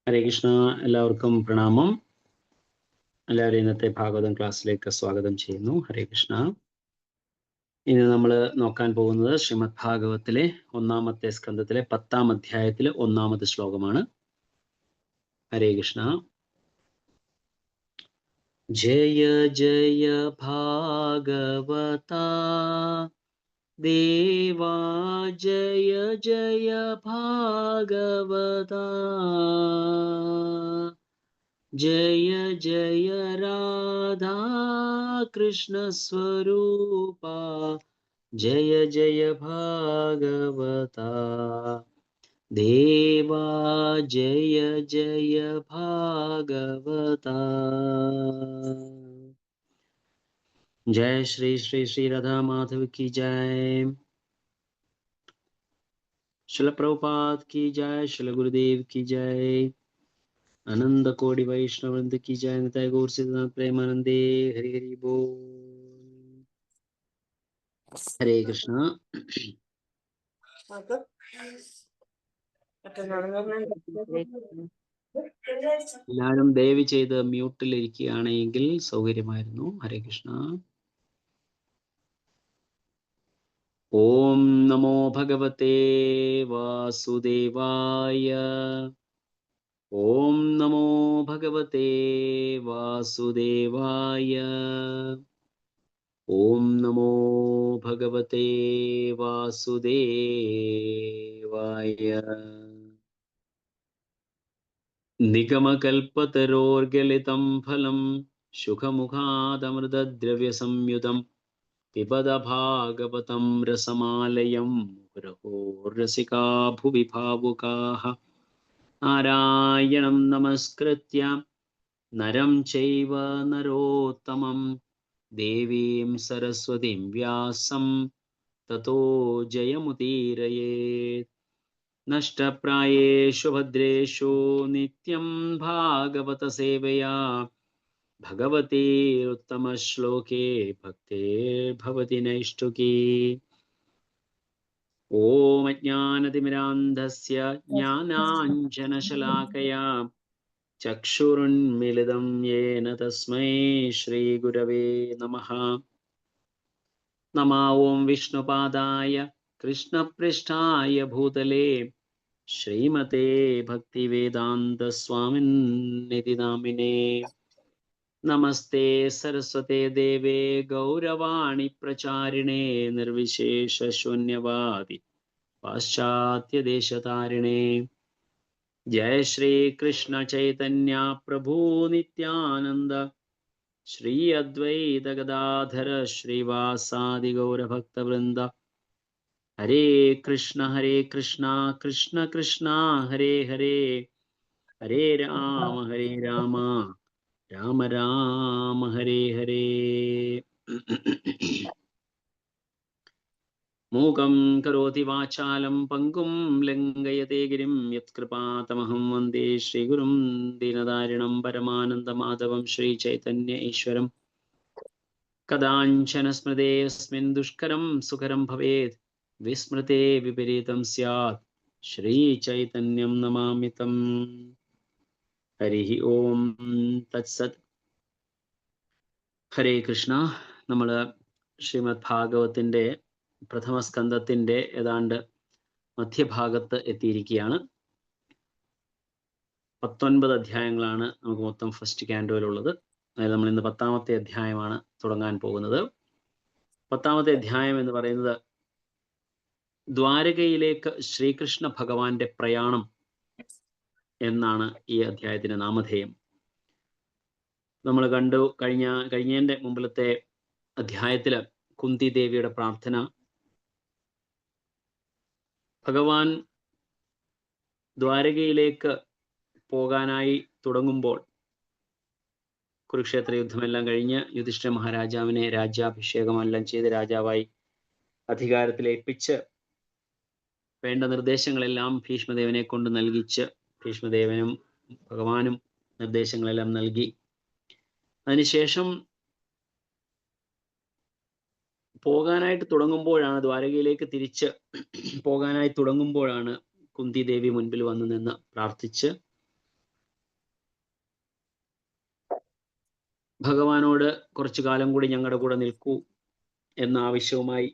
ഹരേ കൃഷ്ണ. എല്ലാവർക്കും പ്രണാമം. എല്ലാവരും ഇന്നത്തെ ഭാഗവതം ക്ലാസ്സിലേക്ക് സ്വാഗതം ചെയ്യുന്നു. ഹരേ കൃഷ്ണ. ഇന്ന് നമ്മൾ നോക്കാൻ പോകുന്നത് ശ്രീമദ് ഭാഗവത്തിലെ 1-ാമത്തെ സ്കന്ധത്തിലെ 10-ാം അധ്യായത്തിലെ 1-ാമത്തെ ശ്ലോകമാണ്. ഹരേ കൃഷ്ണ. ജയ ജയ ഭാഗവത ദേവാ, ജയ ജയ ഭാഗവത, ജയ ജയ രാധാ കൃഷ്ണ സ്വരൂപ, ജയ ജയ ഭാഗവത ദേവാ, ജയ ജയ ഭാഗവത. जय श्री श्री श्री राधा माधव की जय. शिल प्रभुपाद की जय. शिल गुरुदेव की जय. आनंद कोटि वैष्णव वृंद की जय. निताय गौर सिद्धांत प्रेमानंदे. हरि हरि बोल. हरे कृष्ण. എല്ലാവരും ദയവ് ചെയ്ത് മ്യൂട്ടിൽ ഇരിക്കുകയാണെങ്കിൽ സൗകര്യമായിരുന്നു. ഹരേ കൃഷ്ണ. ഓം നമോ ഭഗവതേ വാസുദേവായ. ഓം നമോ ഭഗവതേ വാസുദേവായ. ഓം നമോ ഭഗവതേ വാസുദേവായ. നിഗമകൽപതരോർഗലിതം ഫലം ശുഖമുഖാദമൃതദ്രവ്യസംയുതം പിബത ഭാഗവതം രസമാലയം മുഹുരഹോ രസികാ ഭുവി ഭാവുകാഃ. നാരായണം നമസ്കൃത്യ നരം ചൈവ നരോത്തമം ദേവീം സരസ്വതീം വ്യാസം തതോ ജയമുദീരയേത്. നഷ്ടപ്രായേഷു ഭദ്രേഷു നിത്യം ഭാഗവത സേവയാ ഭഗവതീരുത്തമശ്ലോകേ ഭക്തേർഭവതി നൈഷ്ഠുകീ. ഓം അജ്ഞാനതിമിരാന്ധസ്യ ജ്ഞാനാഞ്ജനശലാകയാ ചക്ഷുരുന്മിലിതം യേന തസ്മൈ ശ്രീഗുരവേ നമഃ. നമോ ഓം വിഷ്ണുപാദായ കൃഷ്ണപൃഷ്ഠായ ഭൂതലേ ശ്രീമതേ ഭക്തിവേദാന്ത സ്വാമിന്നിതി നാമിനേ. നമസ്തേ സരസ്വതേ ദേവേ ഗൗരവാണി പ്രചാരിണേ നിർവിശേഷ ശൂന്യവാദി പാശ്ചാത്യദേശതാരിണേ. ജയ ശ്രീ കൃഷ്ണ ചൈതന്യ പ്രഭു നിത്യാനന്ദ ശ്രീ അദ്വൈത ഗദാധര ശ്രീവാസാദി ഗൗരഭക്തവൃന്ദ. ഹരേ കൃഷ്ണ കൃഷ്ണ കൃഷ്ണ ഹരേ ഹരേ, ഹരേ രാമ രാമ രാമ ഹരേ ഹരേ. മൂകം കരോതി വാചാലം പങ്കും ലംഘയത്തെ ഗിരിം യത്കൃപാതമഹം വന്ദേ ശ്രീഗുരും ദീനദാരിണം പരമാനന്ദമാധവം ശ്രീചൈതന്യ ഈശ്വരം. കദാഞ്ചന സ്മൃതേസ്മിൻ ദുഷ്കരം സുകരം ഭവേത് വിസ്മൃതേ വിപരീതം സ്യാത് ശ്രീചൈതന്യം നമാമി തം. ഹരി ഓം തത്സത്. ഹരേ കൃഷ്ണ. നമ്മൾ ശ്രീമദ് ഭാഗവത്തിന്റെ പ്രഥമ സ്കന്ധത്തിന്റെ ഏതാണ്ട് മധ്യഭാഗത്ത് എത്തിയിരിക്കുകയാണ്. 19 അധ്യായങ്ങളാണ് നമുക്ക് മൊത്തം ഫസ്റ്റ് ക്യാൻഡോയിലുള്ളത്. അതായത് നമ്മൾ ഇന്ന് 10-ാമത്തെ അധ്യായമാണ് തുടങ്ങാൻ പോകുന്നത്. 10-ാമത്തെ അധ്യായം എന്ന് പറയുന്നത് ദ്വാരകയിലേക്ക് ശ്രീകൃഷ്ണ ഭഗവാന്റെ പ്രയാണം എന്നാണ് ഈ അധ്യായത്തിന്റെ നാമധേയം. നമ്മൾ കണ്ടു കഴിഞ്ഞതിന്റെ മുമ്പിലത്തെ അധ്യായത്തില് കുന്തി ദേവിയുടെ പ്രാർത്ഥന. ഭഗവാൻ ദ്വാരകയിലേക്ക് പോകാനായി തുടങ്ങുമ്പോൾ കുരുക്ഷേത്ര യുദ്ധമെല്ലാം കഴിഞ്ഞ് യുധിഷ്ഠിര മഹാരാജാവിനെ രാജ്യാഭിഷേകമെല്ലാം ചെയ്ത് രാജാവായി അധികാരത്തിലേൽപ്പിച്ച് വേണ്ട നിർദ്ദേശങ്ങളെല്ലാം ഭീഷ്മദേവനെ കൊണ്ട് നൽകിച്ച് ഭീഷ്മദേവനും ഭഗവാനും നിർദ്ദേശങ്ങളെല്ലാം നൽകി. അതിനുശേഷം പോകാനായിട്ട് തുടങ്ങുമ്പോഴാണ്, ദ്വാരകയിലേക്ക് തിരിച്ച് പോകാനായി തുടങ്ങുമ്പോഴാണ് കുന്തി ദേവി മുൻപിൽ വന്നു നിന്ന് പ്രാർത്ഥിച്ച് ഭഗവാനോട് കുറച്ചു കാലം കൂടി ഞങ്ങളുടെ കൂടെ നിൽക്കൂ എന്ന ആവശ്യവുമായി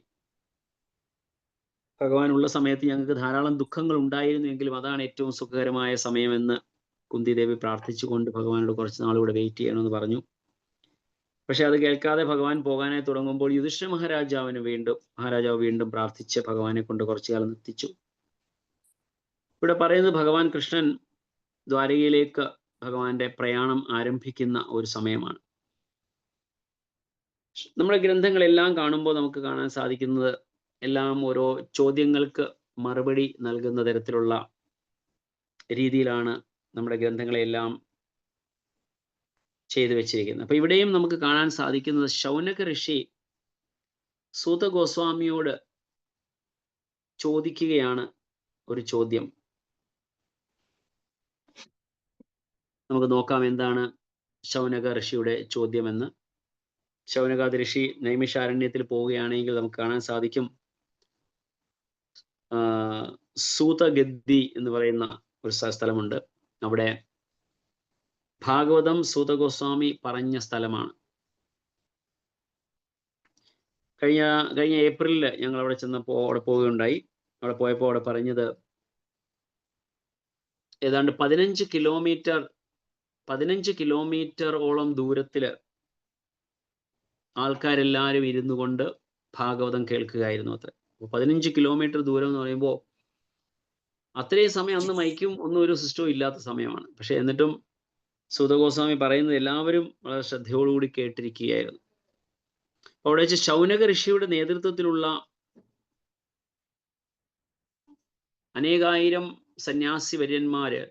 ഭഗവാനുള്ള സമയത്ത് ഞങ്ങൾക്ക് ധാരാളം ദുഃഖങ്ങൾ ഉണ്ടായിരുന്നു എങ്കിലും അതാണ് ഏറ്റവും സുഖകരമായ സമയമെന്ന് കുന്തിദേവി പ്രാർത്ഥിച്ചുകൊണ്ട് ഭഗവാനോട് കുറച്ച് നാളുകൂടെ വെയിറ്റ് ചെയ്യണമെന്ന് പറഞ്ഞു. പക്ഷെ അത് കേൾക്കാതെ ഭഗവാൻ പോകാനായി തുടങ്ങുമ്പോൾ യുധിഷ്ഠിര മഹാരാജാവ് വീണ്ടും പ്രാർത്ഥിച്ച് ഭഗവാനെ കൊണ്ട് കുറച്ചു കാലം നിർത്തിച്ചു. ഇവിടെ പറയുന്നത് ഭഗവാൻ കൃഷ്ണൻ ദ്വാരകയിലേക്ക് ഭഗവാന്റെ പ്രയാണം ആരംഭിക്കുന്ന ഒരു സമയമാണ്. നമ്മുടെ ഗ്രന്ഥങ്ങളെല്ലാം കാണുമ്പോൾ നമുക്ക് കാണാൻ സാധിക്കുന്നത് എല്ലാം ഓരോ ചോദ്യങ്ങൾക്ക് മറുപടി നൽകുന്ന തരത്തിലുള്ള രീതിയിലാണ് നമ്മുടെ ഗ്രന്ഥങ്ങളെല്ലാം ചെയ്തു വെച്ചിരിക്കുന്നത്. അപ്പൊ ഇവിടെയും നമുക്ക് കാണാൻ സാധിക്കുന്നത് ശൗനക ഋഷി സൂത ഗോസ്വാമിയോട് ചോദിക്കുകയാണ് ഒരു ചോദ്യം. നമുക്ക് നോക്കാം എന്താണ് ശൗനക ഋഷിയുടെ ചോദ്യമെന്ന്. ശൗനകാദി ഋഷി നൈമിഷാരണ്യത്തിൽ പോവുകയാണെങ്കിൽ നമുക്ക് കാണാൻ സാധിക്കും സൂതഗദ്ദി എന്ന് പറയുന്ന ഒരു സ്ഥലമുണ്ട്. അവിടെ ഭാഗവതം സൂത ഗോസ്വാമി പറഞ്ഞ സ്ഥലമാണ്. കഴിഞ്ഞ ഏപ്രിലിൽ ഞങ്ങൾ അവിടെ ചെന്നപ്പോൾ അവിടെ പോവുകയുണ്ടായി. അവിടെ പോയപ്പോൾ അവിടെ പറഞ്ഞത് ഏതാണ്ട് 15 കിലോമീറ്ററോളം ദൂരത്തില് ആൾക്കാരെല്ലാവരും ഇരുന്നു കൊണ്ട് ഭാഗവതം കേൾക്കുകയായിരുന്നു അത്ര. 15 കിലോമീറ്റർ ദൂരം എന്ന് പറയുമ്പോൾ അത്രയും സമയം അന്ന് മൈക്കും ഒന്നും ഒരു സിസ്റ്റവും ഇല്ലാത്ത സമയമാണ്. പക്ഷെ എന്നിട്ടും സൂത ഗോസ്വാമി പറയുന്നത് എല്ലാവരും വളരെ ശ്രദ്ധയോടുകൂടി കേട്ടിരിക്കുകയായിരുന്നു. അവിടെ വെച്ച് ശൗനക ഋഷിയുടെ നേതൃത്വത്തിലുള്ള അനേകായിരം സന്യാസി വര്യന്മാര്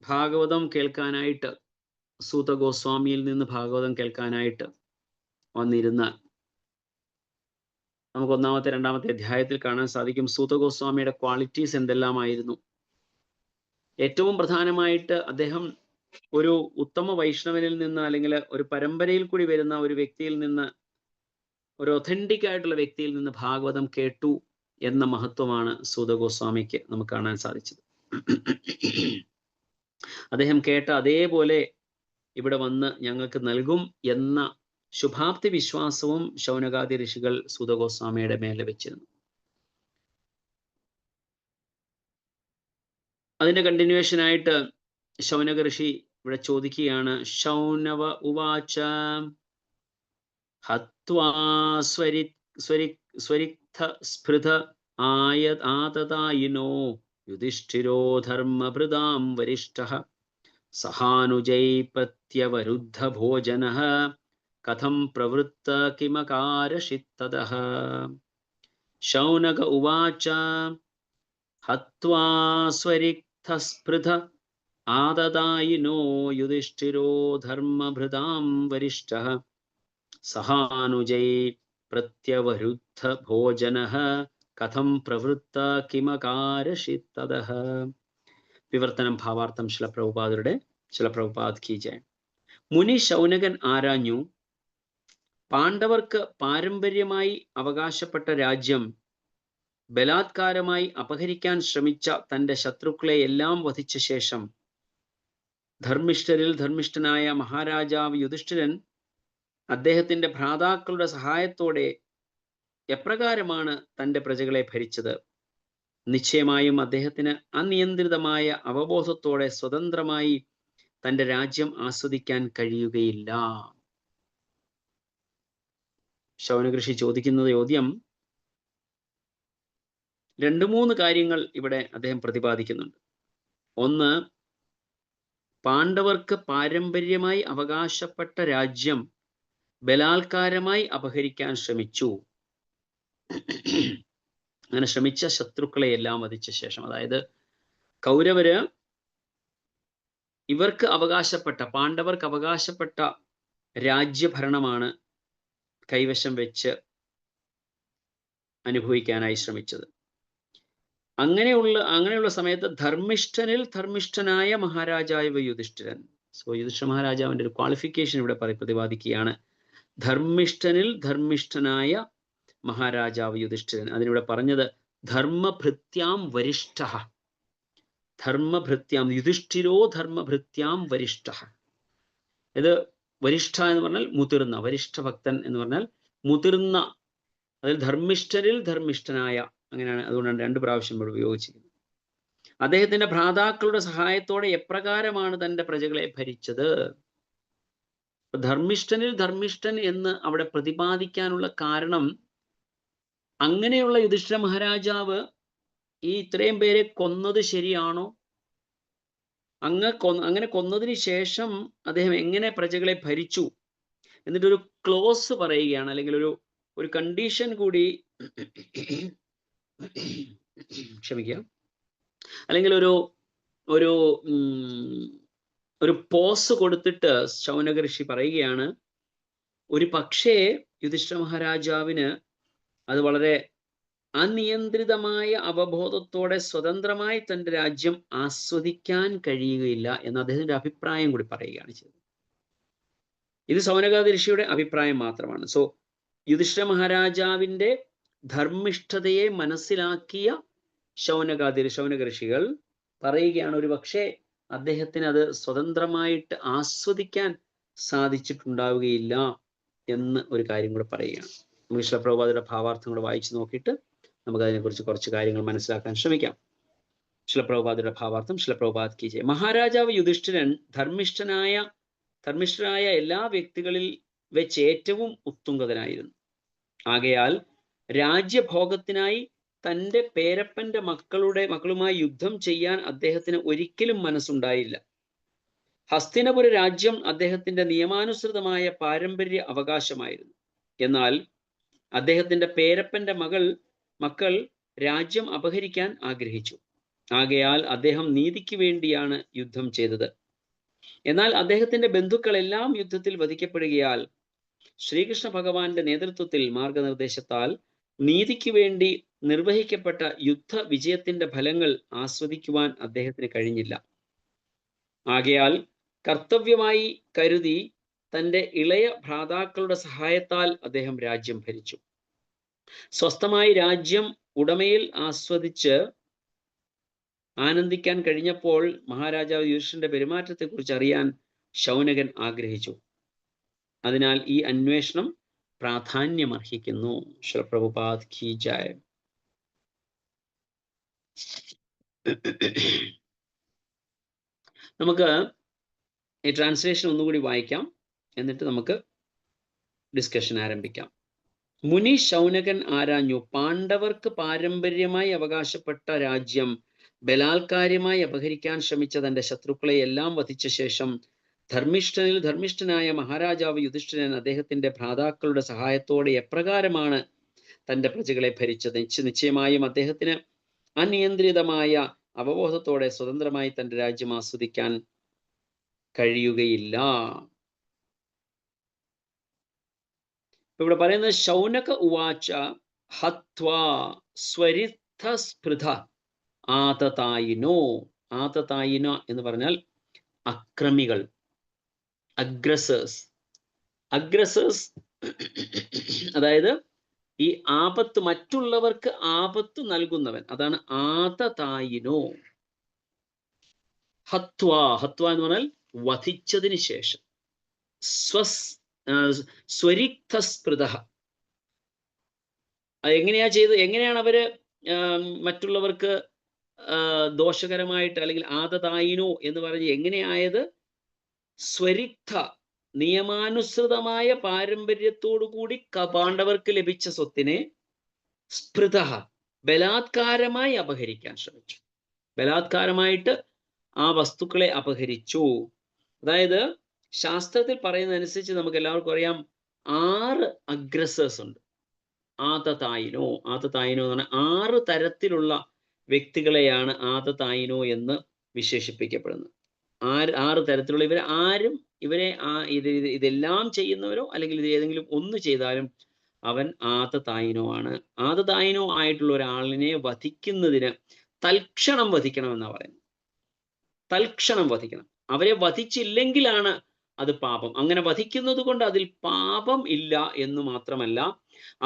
ഭാഗവതം കേൾക്കാനായിട്ട് സൂത ഗോസ്വാമിയിൽ നിന്ന് ഭാഗവതം കേൾക്കാനായിട്ട് വന്നിരുന്ന് നമുക്ക് ഒന്നാമത്തെ രണ്ടാമത്തെ അധ്യായത്തിൽ കാണാൻ സാധിക്കും സൂത ഗോസ്വാമിയുടെ ക്വാളിറ്റീസ് എന്തെല്ലാമായിരുന്നു. ഏറ്റവും പ്രധാനമായിട്ട് അദ്ദേഹം ഒരു ഉത്തമ വൈഷ്ണവനിൽ നിന്ന് അല്ലെങ്കിൽ ഒരു പരമ്പരയിൽ കൂടി വരുന്ന ഒരു വ്യക്തിയിൽ നിന്ന്, ഒരു ഒഥന്റിക് ആയിട്ടുള്ള വ്യക്തിയിൽ നിന്ന് ഭാഗവതം കേട്ടു എന്ന മഹത്വമാണ് സൂത ഗോസ്വാമിക്ക് നമുക്ക് കാണാൻ സാധിച്ചത്. അദ്ദേഹം കേട്ട അതേപോലെ ഇവിടെ വന്ന് ഞങ്ങൾക്ക് നൽകും എന്ന ശുഭാപ്തി വിശ്വാസവും ശൗനകാദി ഋഷികൾ സൂത ഗോസ്വാമിയുടെ മേലെ വെച്ചിരുന്നു. അതിന്റെ കണ്ടിന്യൂവേഷൻ ആയിട്ട് ശൗനക ഋഷി ഇവിടെ ചോദിക്കുകയാണ്. ശൗനവ ഉവാച ഹത്വാ സ്വരിക്ത സ്പൃത ആതതായിനോ യുധിഷ്ഠിരോ ധർമ്മഭൃതാം വരിഷ്ഠഃ സഹാനുജൈ പ്രത്യവരുദ്ധ ഭോജനഃ കഥം പ്രവൃത്ത കിമകാരഷിത്തതഃ. ശൗനക ഉവാച ഹത്വാ സ്വരിക്ത സ്പൃത ആതതായിനോ യുധിഷ്ഠിരോ ധർമ്മഭൃതാം വരിഷ്ഠഃ സഹാനുജൈ പ്രത്യവരുദ്ധ ഭോജനഃ കഥം പ്രവൃത്ത കിമകാരഷിത്തതഃ. വിവർത്തനം ഭാവാർത്ഥം ശിലപ്രഭുപാദ് കി ജയ. മുനി ശൗനകൻ ആരാഞ്ഞു, പാണ്ഡവർക്ക് പാരമ്പര്യമായി അവകാശപ്പെട്ട രാജ്യം ബലാത്കാരമായി അപഹരിക്കാൻ ശ്രമിച്ച തന്റെ ശത്രുക്കളെ എല്ലാം വധിച്ച ശേഷം ധർമ്മിഷ്ഠനായ മഹാരാജാവ് യുധിഷ്ഠിരൻ അദ്ദേഹത്തിന്റെ ഭ്രാതാക്കളുടെ സഹായത്തോടെ എപ്രകാരമാണ് തന്റെ പ്രജകളെ ഭരിച്ചത്? നിശ്ചയമായും അദ്ദേഹത്തിന് അനിയന്ത്രിതമായ അവബോധത്തോടെ സ്വതന്ത്രമായി തന്റെ രാജ്യം ആസ്വദിക്കാൻ കഴിയുകയില്ല. ശൗനക ഋഷി ചോദിക്കുന്ന ചോദ്യം 2-3 കാര്യങ്ങൾ ഇവിടെ അദ്ദേഹം പ്രതിപാദിക്കുന്നുണ്ട്. ഒന്ന്, പാണ്ഡവർക്ക് പാരമ്പര്യമായി അവകാശപ്പെട്ട രാജ്യം ബലാത്കാരമായി അപഹരിക്കാൻ ശ്രമിച്ചു. അങ്ങനെ ശ്രമിച്ച ശത്രുക്കളെ എല്ലാം വധിച്ച ശേഷം, അതായത് കൗരവര് പാണ്ഡവർക്ക് അവകാശപ്പെട്ട രാജ്യഭരണമാണ് കൈവശം വെച്ച് അനുഭവിക്കാനായി ശ്രമിച്ചത്. അങ്ങനെയുള്ള സമയത്ത് ധർമ്മിഷ്ഠനായ മഹാരാജാവ് യുധിഷ്ഠിരൻ. യുധിഷ്ഠിര മഹാരാജാവിന്റെ ഒരു ക്വാളിഫിക്കേഷൻ ഇവിടെ പ്രതിപാദിക്കുകയാണ്. ധർമ്മിഷ്ഠനായ മഹാരാജാവ് യുധിഷ്ഠിരൻ. അതിനിവിടെ പറഞ്ഞത് ധർമ്മഭൃത്യാം വരിഷ്ഠഃ. ധർമ്മഭൃത്യാം യുധിഷ്ഠിരോ ധർമ്മഭൃത്യാം വരിഷ്ഠ. ഇത് വരിഷ്ഠ എന്ന് പറഞ്ഞാൽ മുതിർന്ന, വരിഷ്ഠ ഭക്തൻ എന്ന് പറഞ്ഞാൽ മുതിർന്ന, അതിൽ ധർമ്മിഷ്ഠരിൽ ധർമ്മിഷ്ഠനായ, അങ്ങനെയാണ്. അതുകൊണ്ടാണ് 2 പ്രാവശ്യം ഇവിടെ ഉപയോഗിച്ചിരിക്കുന്നത്. അദ്ദേഹത്തിന്റെ ഭ്രാതാക്കളുടെ സഹായത്തോടെ എപ്രകാരമാണ് തന്റെ പ്രജകളെ ഭരിച്ചത്. ധർമ്മിഷ്ഠനിൽ ധർമ്മിഷ്ഠൻ എന്ന് അവിടെ പ്രതിപാദിക്കാനുള്ള കാരണം, അങ്ങനെയുള്ള യുധിഷ്ഠിര മഹാരാജാവ് ഈ ഇത്രയും പേരെ കൊന്നത് ശരിയാണോ? അങ്ങനെ കൊന്നതിന് ശേഷം അദ്ദേഹം എങ്ങനെ പ്രജകളെ ഭരിച്ചു എന്നിട്ടൊരു ക്ലോസ് പറയുകയാണ്, അല്ലെങ്കിൽ ഒരു കണ്ടീഷൻ കൂടി ക്ഷമിക്കുക, അല്ലെങ്കിൽ ഒരു പോസ് കൊടുത്തിട്ട് ശൗനക ഋഷി പറയുകയാണ്, ഒരു പക്ഷേ യുധിഷ്ഠിര മഹാരാജാവിന് അത് വളരെ അനിയന്ത്രിതമായ അവബോധത്തോടെ സ്വതന്ത്രമായി തൻ്റെ രാജ്യം ആസ്വദിക്കാൻ കഴിയുകയില്ല എന്ന് അദ്ദേഹത്തിന്റെ അഭിപ്രായം കൂടി പറയുകയാണ് ചെയ്തത്. ഇത് ശൗനകാദി ഋഷിയുടെ അഭിപ്രായം മാത്രമാണ്. സോ യുധിഷ്ഠിര മഹാരാജാവിന്റെ ധർമ്മിഷ്ഠതയെ മനസ്സിലാക്കിയ ശൗനക ഋഷികൾ പറയുകയാണ്, ഒരു പക്ഷേ അദ്ദേഹത്തിന് അത് സ്വതന്ത്രമായിട്ട് ആസ്വദിക്കാൻ സാധിച്ചിട്ടുണ്ടാവുകയില്ല എന്ന് ഒരു കാര്യം കൂടെ പറയുകയാണ്. നമുക്ക് ശില പ്രഭുപാദയുടെ ഭാവാർത്ഥം കൂടെ വായിച്ചു നോക്കിയിട്ട് നമുക്ക് അതിനെക്കുറിച്ച് കുറച്ച് കാര്യങ്ങൾ മനസ്സിലാക്കാൻ ശ്രമിക്കാം. ശില പ്രഭുപാദയുടെ ഭാവാർത്ഥം. ശില പ്രഭുപാദ് കി ജയ്. മഹാരാജാവ് യുധിഷ്ഠിരൻ ധർമ്മിഷ്ഠരായ എല്ലാ വ്യക്തികളിൽ വെച്ച് ഏറ്റവും ഉത്തുംഗതനായിരുന്നു. ആകയാൽ രാജ്യഭോഗത്തിനായി തൻ്റെ പേരപ്പന്റെ മക്കളുമായി യുദ്ധം ചെയ്യാൻ അദ്ദേഹത്തിന് ഒരിക്കലും മനസ്സുണ്ടായില്ല. ഹസ്തിനപുര രാജ്യം അദ്ദേഹത്തിന്റെ നിയമാനുസൃതമായ പാരമ്പര്യ അവകാശമായിരുന്നു. എന്നാൽ അദ്ദേഹത്തിന്റെ പേരപ്പന്റെ മക്കൾ രാജ്യം അപഹരിക്കാൻ ആഗ്രഹിച്ചു. ആകയാൽ അദ്ദേഹം നീതിക്ക് വേണ്ടിയാണ് യുദ്ധം ചെയ്തത്. എന്നാൽ അദ്ദേഹത്തിന്റെ ബന്ധുക്കളെല്ലാം യുദ്ധത്തിൽ വധിക്കപ്പെടുകയാൽ ശ്രീകൃഷ്ണ ഭഗവാന്റെ നേതൃത്വത്തിൽ മാർഗനിർദ്ദേശത്താൽ നീതിക്ക് വേണ്ടി നിർവഹിക്കപ്പെട്ട യുദ്ധ വിജയത്തിന്റെ ഫലങ്ങൾ ആസ്വദിക്കുവാൻ അദ്ദേഹത്തിന് കഴിഞ്ഞില്ല. ആകയാൽ കർത്തവ്യമായി കരുതി തൻ്റെ ഇളയ ഭ്രാതാക്കളുടെ സഹായത്താൽ അദ്ദേഹം രാജ്യം ഭരിച്ചു. സ്വസ്ഥമായി രാജ്യം ഉടമയിൽ ആസ്വദിച്ച് ആനന്ദിക്കാൻ കഴിഞ്ഞപ്പോൾ മഹാരാജാവ് യുധിഷ്ഠിരന്റെ പെരുമാറ്റത്തെക്കുറിച്ച് അറിയാൻ ശൗനകൻ ആഗ്രഹിച്ചു. അതിനാൽ ഈ അന്വേഷണം പ്രാധാന്യമർഹിക്കുന്നു. ശ്രീ പ്രഭുപാദ് കി ജയ്. നമുക്ക് ഈ ട്രാൻസ്ലേഷൻ ഒന്നുകൂടി വായിക്കാം, എന്നിട്ട് നമുക്ക് ഡിസ്കഷൻ ആരംഭിക്കാം. മുനി ശൗനകൻ ആരാഞ്ഞു, പാണ്ഡവർക്ക് പാരമ്പര്യമായി അവകാശപ്പെട്ട രാജ്യം ബലാത്കാര്യമായി അപഹരിക്കാൻ ശ്രമിച്ച തന്റെ ശത്രുക്കളെ എല്ലാം വധിച്ച ശേഷം ധർമ്മിഷ്ഠനായ മഹാരാജാവ് യുധിഷ്ഠിരൻ അദ്ദേഹത്തിന്റെ ഭ്രാതാക്കളുടെ സഹായത്തോടെ എപ്രകാരമാണ് തന്റെ പ്രജകളെ ഭരിച്ചത്. നിശ്ചയമായും അദ്ദേഹത്തിന് അനിയന്ത്രിതമായ അവബോധത്തോടെ സ്വതന്ത്രമായി തന്റെ രാജ്യം ആസ്വദിക്കാൻ കഴിയുകയില്ല. ഇവിടെ പറയുന്നത് ശൗനക ഉവാച ഹത്വാ സ്വരിതസ്പൃധ ആതതായിനോ. ആതതായിനോ എന്ന് പറഞ്ഞാൽ അക്രമികൾ, അഗ്രസേഴ്സ്. അതായത് ഈ ആപത്ത്, മറ്റുള്ളവർക്ക് ആപത്ത് നൽകുന്നവൻ, അതാണ് ആതതായിനോ. ഹത്വാ എന്ന് പറഞ്ഞാൽ വധിച്ചതിന് ശേഷം. സ്വരിക്തസ്പൃത. എങ്ങനെയാണ് അവര് മറ്റുള്ളവർക്ക് ദോഷകരമായിട്ട്, അല്ലെങ്കിൽ ആതതായിനോ എന്ന് പറഞ്ഞ് എങ്ങനെയായത്? സ്വരിക്ത, നിയമാനുസൃതമായ പാരമ്പര്യത്തോടു കൂടി പാണ്ഡവർക്ക് ലഭിച്ച സ്വത്തിനെ സ്പൃത, ബലാത്കാരമായി അപഹരിക്കാൻ ശ്രമിച്ചു. ബലാത്കാരമായിട്ട് ആ വസ്തുക്കളെ അപഹരിച്ചു. അതായത് ശാസ്ത്രത്തിൽ പറയുന്നതനുസരിച്ച് നമുക്ക് എല്ലാവർക്കും അറിയാം, 6 അഗ്രസേഴ്സ് ഉണ്ട്. ആതതായിനോ എന്ന് പറഞ്ഞാൽ 6 തരത്തിലുള്ള വ്യക്തികളെയാണ് ആതതായിനോ എന്ന് വിശേഷിപ്പിക്കപ്പെടുന്നത്. 6 തരത്തിലുള്ള ഇവരെ ഇതെല്ലാം ചെയ്യുന്നവരോ അല്ലെങ്കിൽ ഇത് ഏതെങ്കിലും ഒന്ന് ചെയ്താലും അവൻ ആതതായിനോ ആണ്. ആതതായിനോ ആയിട്ടുള്ള ഒരാളിനെ വധിക്കുന്നതിന് തൽക്ഷണം വധിക്കണം എന്നാണ് പറയുന്നത്. തൽക്ഷണം വധിക്കണം. അവരെ വധിച്ചില്ലെങ്കിലാണ് അത് പാപം. അങ്ങനെ വധിക്കുന്നത് കൊണ്ട് അതിൽ പാപം ഇല്ല എന്ന് മാത്രമല്ല,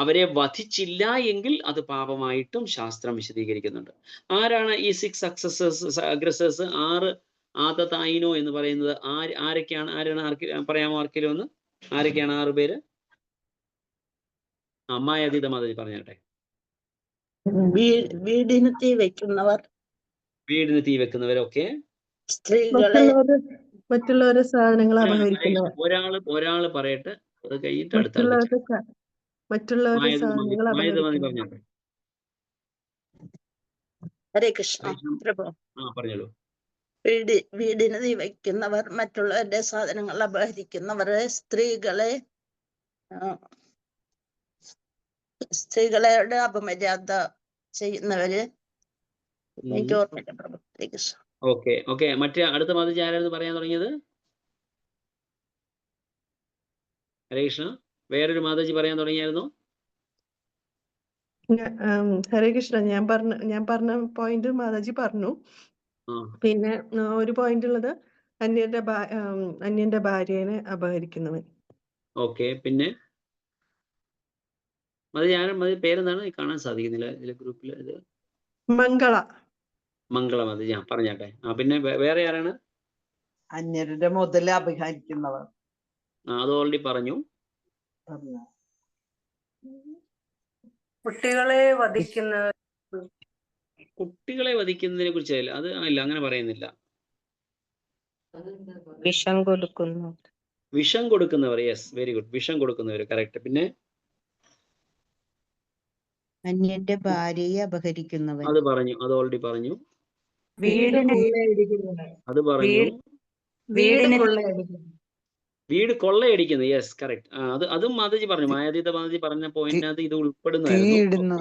അവരെ വധിച്ചില്ല എങ്കിൽ അത് പാപമായിട്ടും ശാസ്ത്രം വിശദീകരിക്കുന്നുണ്ട്. ആരാണ് ഈ 6 അഗ്രസേഴ്സ്, 6 ആദതായിനോ എന്ന് പറയുന്നത്? ആരൊക്കെയാണ്? പറയാമോ ആർക്കെങ്കിലും ഒന്ന്? ആരൊക്കെയാണ് 6 പേര്? മായാതീത മാതാജി പറഞ്ഞാട്ടെ. വീടിന് തീ വെക്കുന്നവർ, വീടിന് തീ വെക്കുന്നവരൊക്കെ, സ്ത്രീകളെ, മറ്റുള്ളവരുടെ സാധനങ്ങൾ അപഹരിക്കുന്നവർ. ഒരാള് പറയട്ടെ, അത് കഴിഞ്ഞിട്ട് അടുത്ത ആൾ. മറ്റുള്ളവരുടെ സാധനങ്ങൾ പറഞ്ഞോട്ടെ. ഹരേ കൃഷ്ണ പ്രഭു. പറഞ്ഞോളൂ. വീടിന് തീ വയ്ക്കുന്നവർ, മറ്റുള്ളവരുടെ സാധനങ്ങൾ അപഹരിക്കുന്നവരെ, സ്ത്രീകളുടെ അപമര്യാദ ചെയ്യുന്നവര്. എനിക്ക് ഓർമ്മയില്ല പ്രഭു. ഹരേ കൃഷ്ണ. ഓക്കെ. മറ്റേ അടുത്ത മാതാജി ആരായിരുന്നു പറയാൻ തുടങ്ങിയത്? ഹരേ കൃഷ്ണ. വേറൊരു മാതാജി പറയാൻ തുടങ്ങിയായിരുന്നു. ഹരേ കൃഷ്ണ. ഞാൻ പറഞ്ഞ പോയിന്റ് മാതാജി പറഞ്ഞു. പിന്നെ ഒരു പോയിന്റ് ഉള്ളത് അന്യന്റെ ഭാര്യനെ അപഹരിക്കുന്നവൻ. ഓക്കെ. പിന്നെ മാതാജി പേരെന്താണ്? കാണാൻ സാധിക്കുന്നില്ല ഇതിലെ ഗ്രൂപ്പിൽ. മംഗള മാതാജി പറഞ്ഞാട്ടെ. പിന്നെ വേറെ ആരാണ്? അന്യരുടെ മുതൽ അപഹരിക്കുന്നവർ. അത് ഓൾറെഡി പറഞ്ഞു. കുട്ടികളെ വധിക്കുന്നതിനെ കുറിച്ച് അത് ഇല്ല, അങ്ങനെ പറയുന്നില്ല. വിഷം കൊടുക്കുന്നവർ. Yes, very good. വിഷം കൊടുക്കുന്നവർ, കറക്റ്റ്. പിന്നെ അന്യന്റെ ഭാര്യയെ അപഹരിക്കുന്നവൻ. അത് പറഞ്ഞു, അത് ഓൾറെഡി പറഞ്ഞു. അത് പറഞ്ഞു. വീട് കൊള്ളയടിക്കുന്നത്. Yes, correct. അതും മാതാജി പറഞ്ഞു. മായാതീത മാതാജി പറഞ്ഞ പോയിന്റിനകത്ത് ഇത് ഉൾപ്പെടുന്നതായിരുന്നു.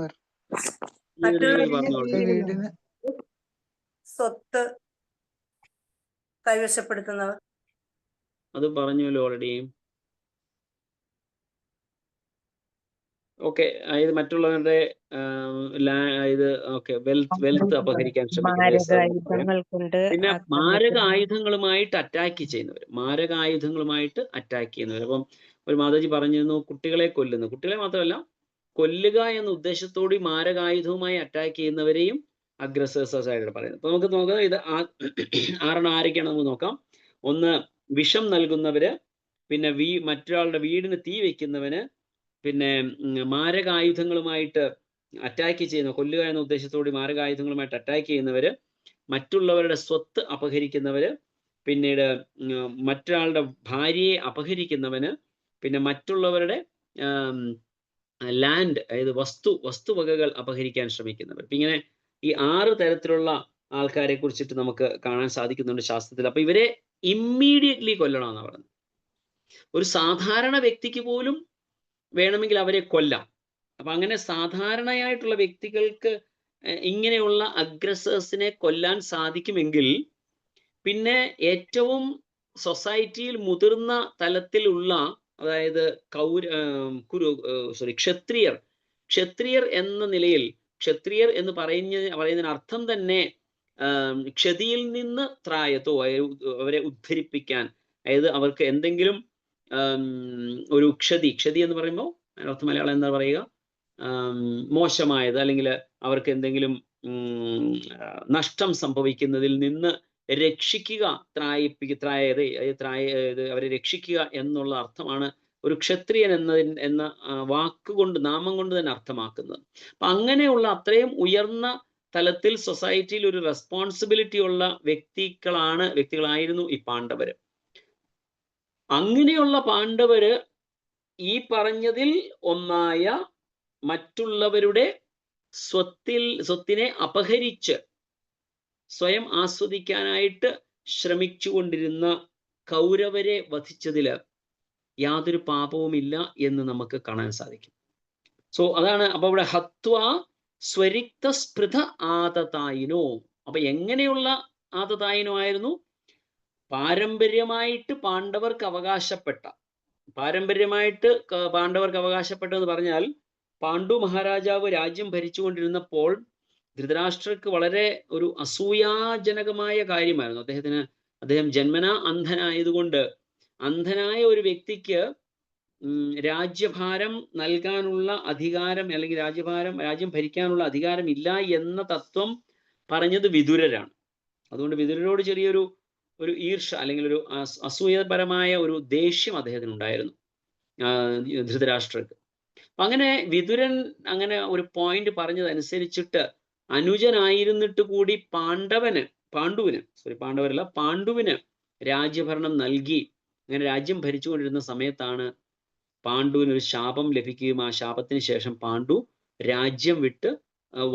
സ്വത്ത് കൈവശപ്പെടുത്തുന്നവർ. അത് പറഞ്ഞല്ലോ ഓൾറെഡി. ഓക്കെ. ഇത് മറ്റുള്ളവരുടെ വെൽത്ത് അപഹരിക്കാൻ ശ്രമിക്കുന്നത്. പിന്നെ മാരക ആയുധങ്ങളുമായിട്ട് അറ്റാക്ക് ചെയ്യുന്നവർ. അപ്പം ഒരു മാതാജി പറഞ്ഞിരുന്നു, കുട്ടികളെ കൊല്ലുന്നു. കുട്ടികളെ മാത്രമല്ല, കൊല്ലുക എന്ന ഉദ്ദേശത്തോടെ മാരകായുധവുമായി അറ്റാക്ക് ചെയ്യുന്നവരെയും അഗ്രസേഴ്സ് ആയിട്ട് പറയുന്നത്. അപ്പൊ നമുക്ക് നോക്കാം, ഇത് ആരൊക്കെയാണ് നമുക്ക് നോക്കാം. ഒന്ന്, വിഷം നൽകുന്നവര്. പിന്നെ മറ്റൊരാളുടെ വീടിന് തീ വെക്കുന്നവന്. പിന്നെ മാരകായുധങ്ങളുമായിട്ട് അറ്റാക്ക് ചെയ്യുന്ന, കൊല്ലുക എന്ന ഉദ്ദേശത്തോടെ മാരകായുധങ്ങളുമായിട്ട് അറ്റാക്ക് ചെയ്യുന്നവര്. മറ്റുള്ളവരുടെ സ്വത്ത് അപഹരിക്കുന്നവര്. പിന്നീട് മറ്റൊരാളുടെ ഭാര്യയെ അപഹരിക്കുന്നവന്. പിന്നെ മറ്റുള്ളവരുടെ ലാൻഡ്, അതായത് വസ്തുവകകൾ അപഹരിക്കാൻ ശ്രമിക്കുന്നവർ. ഇങ്ങനെ ഈ 6 തരത്തിലുള്ള ആൾക്കാരെ കുറിച്ചിട്ട് നമുക്ക് കാണാൻ സാധിക്കുന്നുണ്ട് ശാസ്ത്രത്തിൽ. അപ്പൊ ഇവരെ ഇമ്മീഡിയറ്റ്ലി കൊല്ലണമെന്നാണ് പറയുന്നത്. ഒരു സാധാരണ വ്യക്തിക്ക് പോലും വേണമെങ്കിൽ അവരെ കൊല്ലാം. അപ്പൊ അങ്ങനെ സാധാരണയായിട്ടുള്ള വ്യക്തികൾക്ക് ഇങ്ങനെയുള്ള അഗ്രസേഴ്സിനെ കൊല്ലാൻ സാധിക്കുമെങ്കിൽ പിന്നെ ഏറ്റവും സൊസൈറ്റിയിൽ മുതിർന്ന തലത്തിലുള്ള, അതായത് ക്ഷത്രിയർ എന്ന നിലയിൽ, ക്ഷത്രിയർ എന്ന് പറയുന്നതിന് അർത്ഥം തന്നെ ക്ഷതിയിൽ നിന്ന് ത്രായത്തോ, അവരെ ഉദ്ധരിപ്പിക്കാൻ, അതായത് അവർക്ക് എന്തെങ്കിലും ഒരു ക്ഷതി എന്ന് പറയുമ്പോൾ അതിനർത്ഥം മലയാളം എന്താ പറയുക, മോശമായത്, അല്ലെങ്കിൽ അവർക്ക് എന്തെങ്കിലും നഷ്ടം സംഭവിക്കുന്നതിൽ നിന്ന് രക്ഷിക്കുക, അവരെ രക്ഷിക്കുക എന്നുള്ള അർത്ഥമാണ് ഒരു ക്ഷത്രിയൻ എന്ന വാക്കുകൊണ്ട്, നാമം കൊണ്ട് തന്നെ അർത്ഥമാക്കുന്നത്. അപ്പൊ അങ്ങനെയുള്ള അത്രയും ഉയർന്ന തലത്തിൽ സൊസൈറ്റിയിൽ ഒരു റെസ്പോൺസിബിലിറ്റി ഉള്ള വ്യക്തികളായിരുന്നു ഈ പാണ്ഡവര്. അങ്ങനെയുള്ള പാണ്ഡവര് ഈ പറഞ്ഞതിൽ ഒന്നായ മറ്റുള്ളവരുടെ സ്വത്തിനെ അപഹരിച്ച് സ്വയം ആസ്വദിക്കാനായിട്ട് ശ്രമിച്ചുകൊണ്ടിരുന്ന കൗരവരെ വധിച്ചതില് യാതൊരു പാപവുമില്ല എന്ന് നമുക്ക് കാണാൻ സാധിക്കും. സോ അതാണ്. അപ്പൊ ഇവിടെ ഹത്വ സ്വരിക്ത സ്പൃത ആതതായിനോ. അപ്പൊ എങ്ങനെയുള്ള ആതതായിനോ ആയിരുന്നു? പാരമ്പര്യമായിട്ട് പാണ്ഡവർക്ക് അവകാശപ്പെട്ടെന്ന് പറഞ്ഞാൽ, പാണ്ഡു മഹാരാജാവ് രാജ്യം ഭരിച്ചുകൊണ്ടിരുന്നപ്പോൾ ധൃതരാഷ്ട്രർക്ക് വളരെ ഒരു അസൂയാജനകമായ കാര്യമായിരുന്നു. അദ്ദേഹം ജന്മനാ അന്ധനായതുകൊണ്ട് അന്ധനായ ഒരു വ്യക്തിക്ക് രാജ്യഭാരം നൽകാനുള്ള അധികാരം, അല്ലെങ്കിൽ രാജ്യം ഭരിക്കാനുള്ള അധികാരം ഇല്ല എന്ന തത്വം പറഞ്ഞത് വിദുരരാണ്. അതുകൊണ്ട് വിദുരരോട് ചെറിയൊരു ഈർഷ അല്ലെങ്കിൽ ഒരു അസൂയപരമായ ഒരു ദേഷ്യം അദ്ദേഹത്തിന് ഉണ്ടായിരുന്നു ധൃതരാഷ്ട്രർക്ക്. അപ്പൊ അങ്ങനെ വിദുരൻ അങ്ങനെ ഒരു പോയിന്റ് പറഞ്ഞതനുസരിച്ചിട്ട് അനുജനായിരുന്നിട്ട് കൂടി പാണ്ഡുവിന് രാജ്യഭരണം നൽകി. അങ്ങനെ രാജ്യം ഭരിച്ചുകൊണ്ടിരുന്ന സമയത്താണ് പാണ്ഡുവിന് ഒരു ശാപം ലഭിക്കുകയും ആ ശാപത്തിന് ശേഷം പാണ്ഡു രാജ്യം വിട്ട്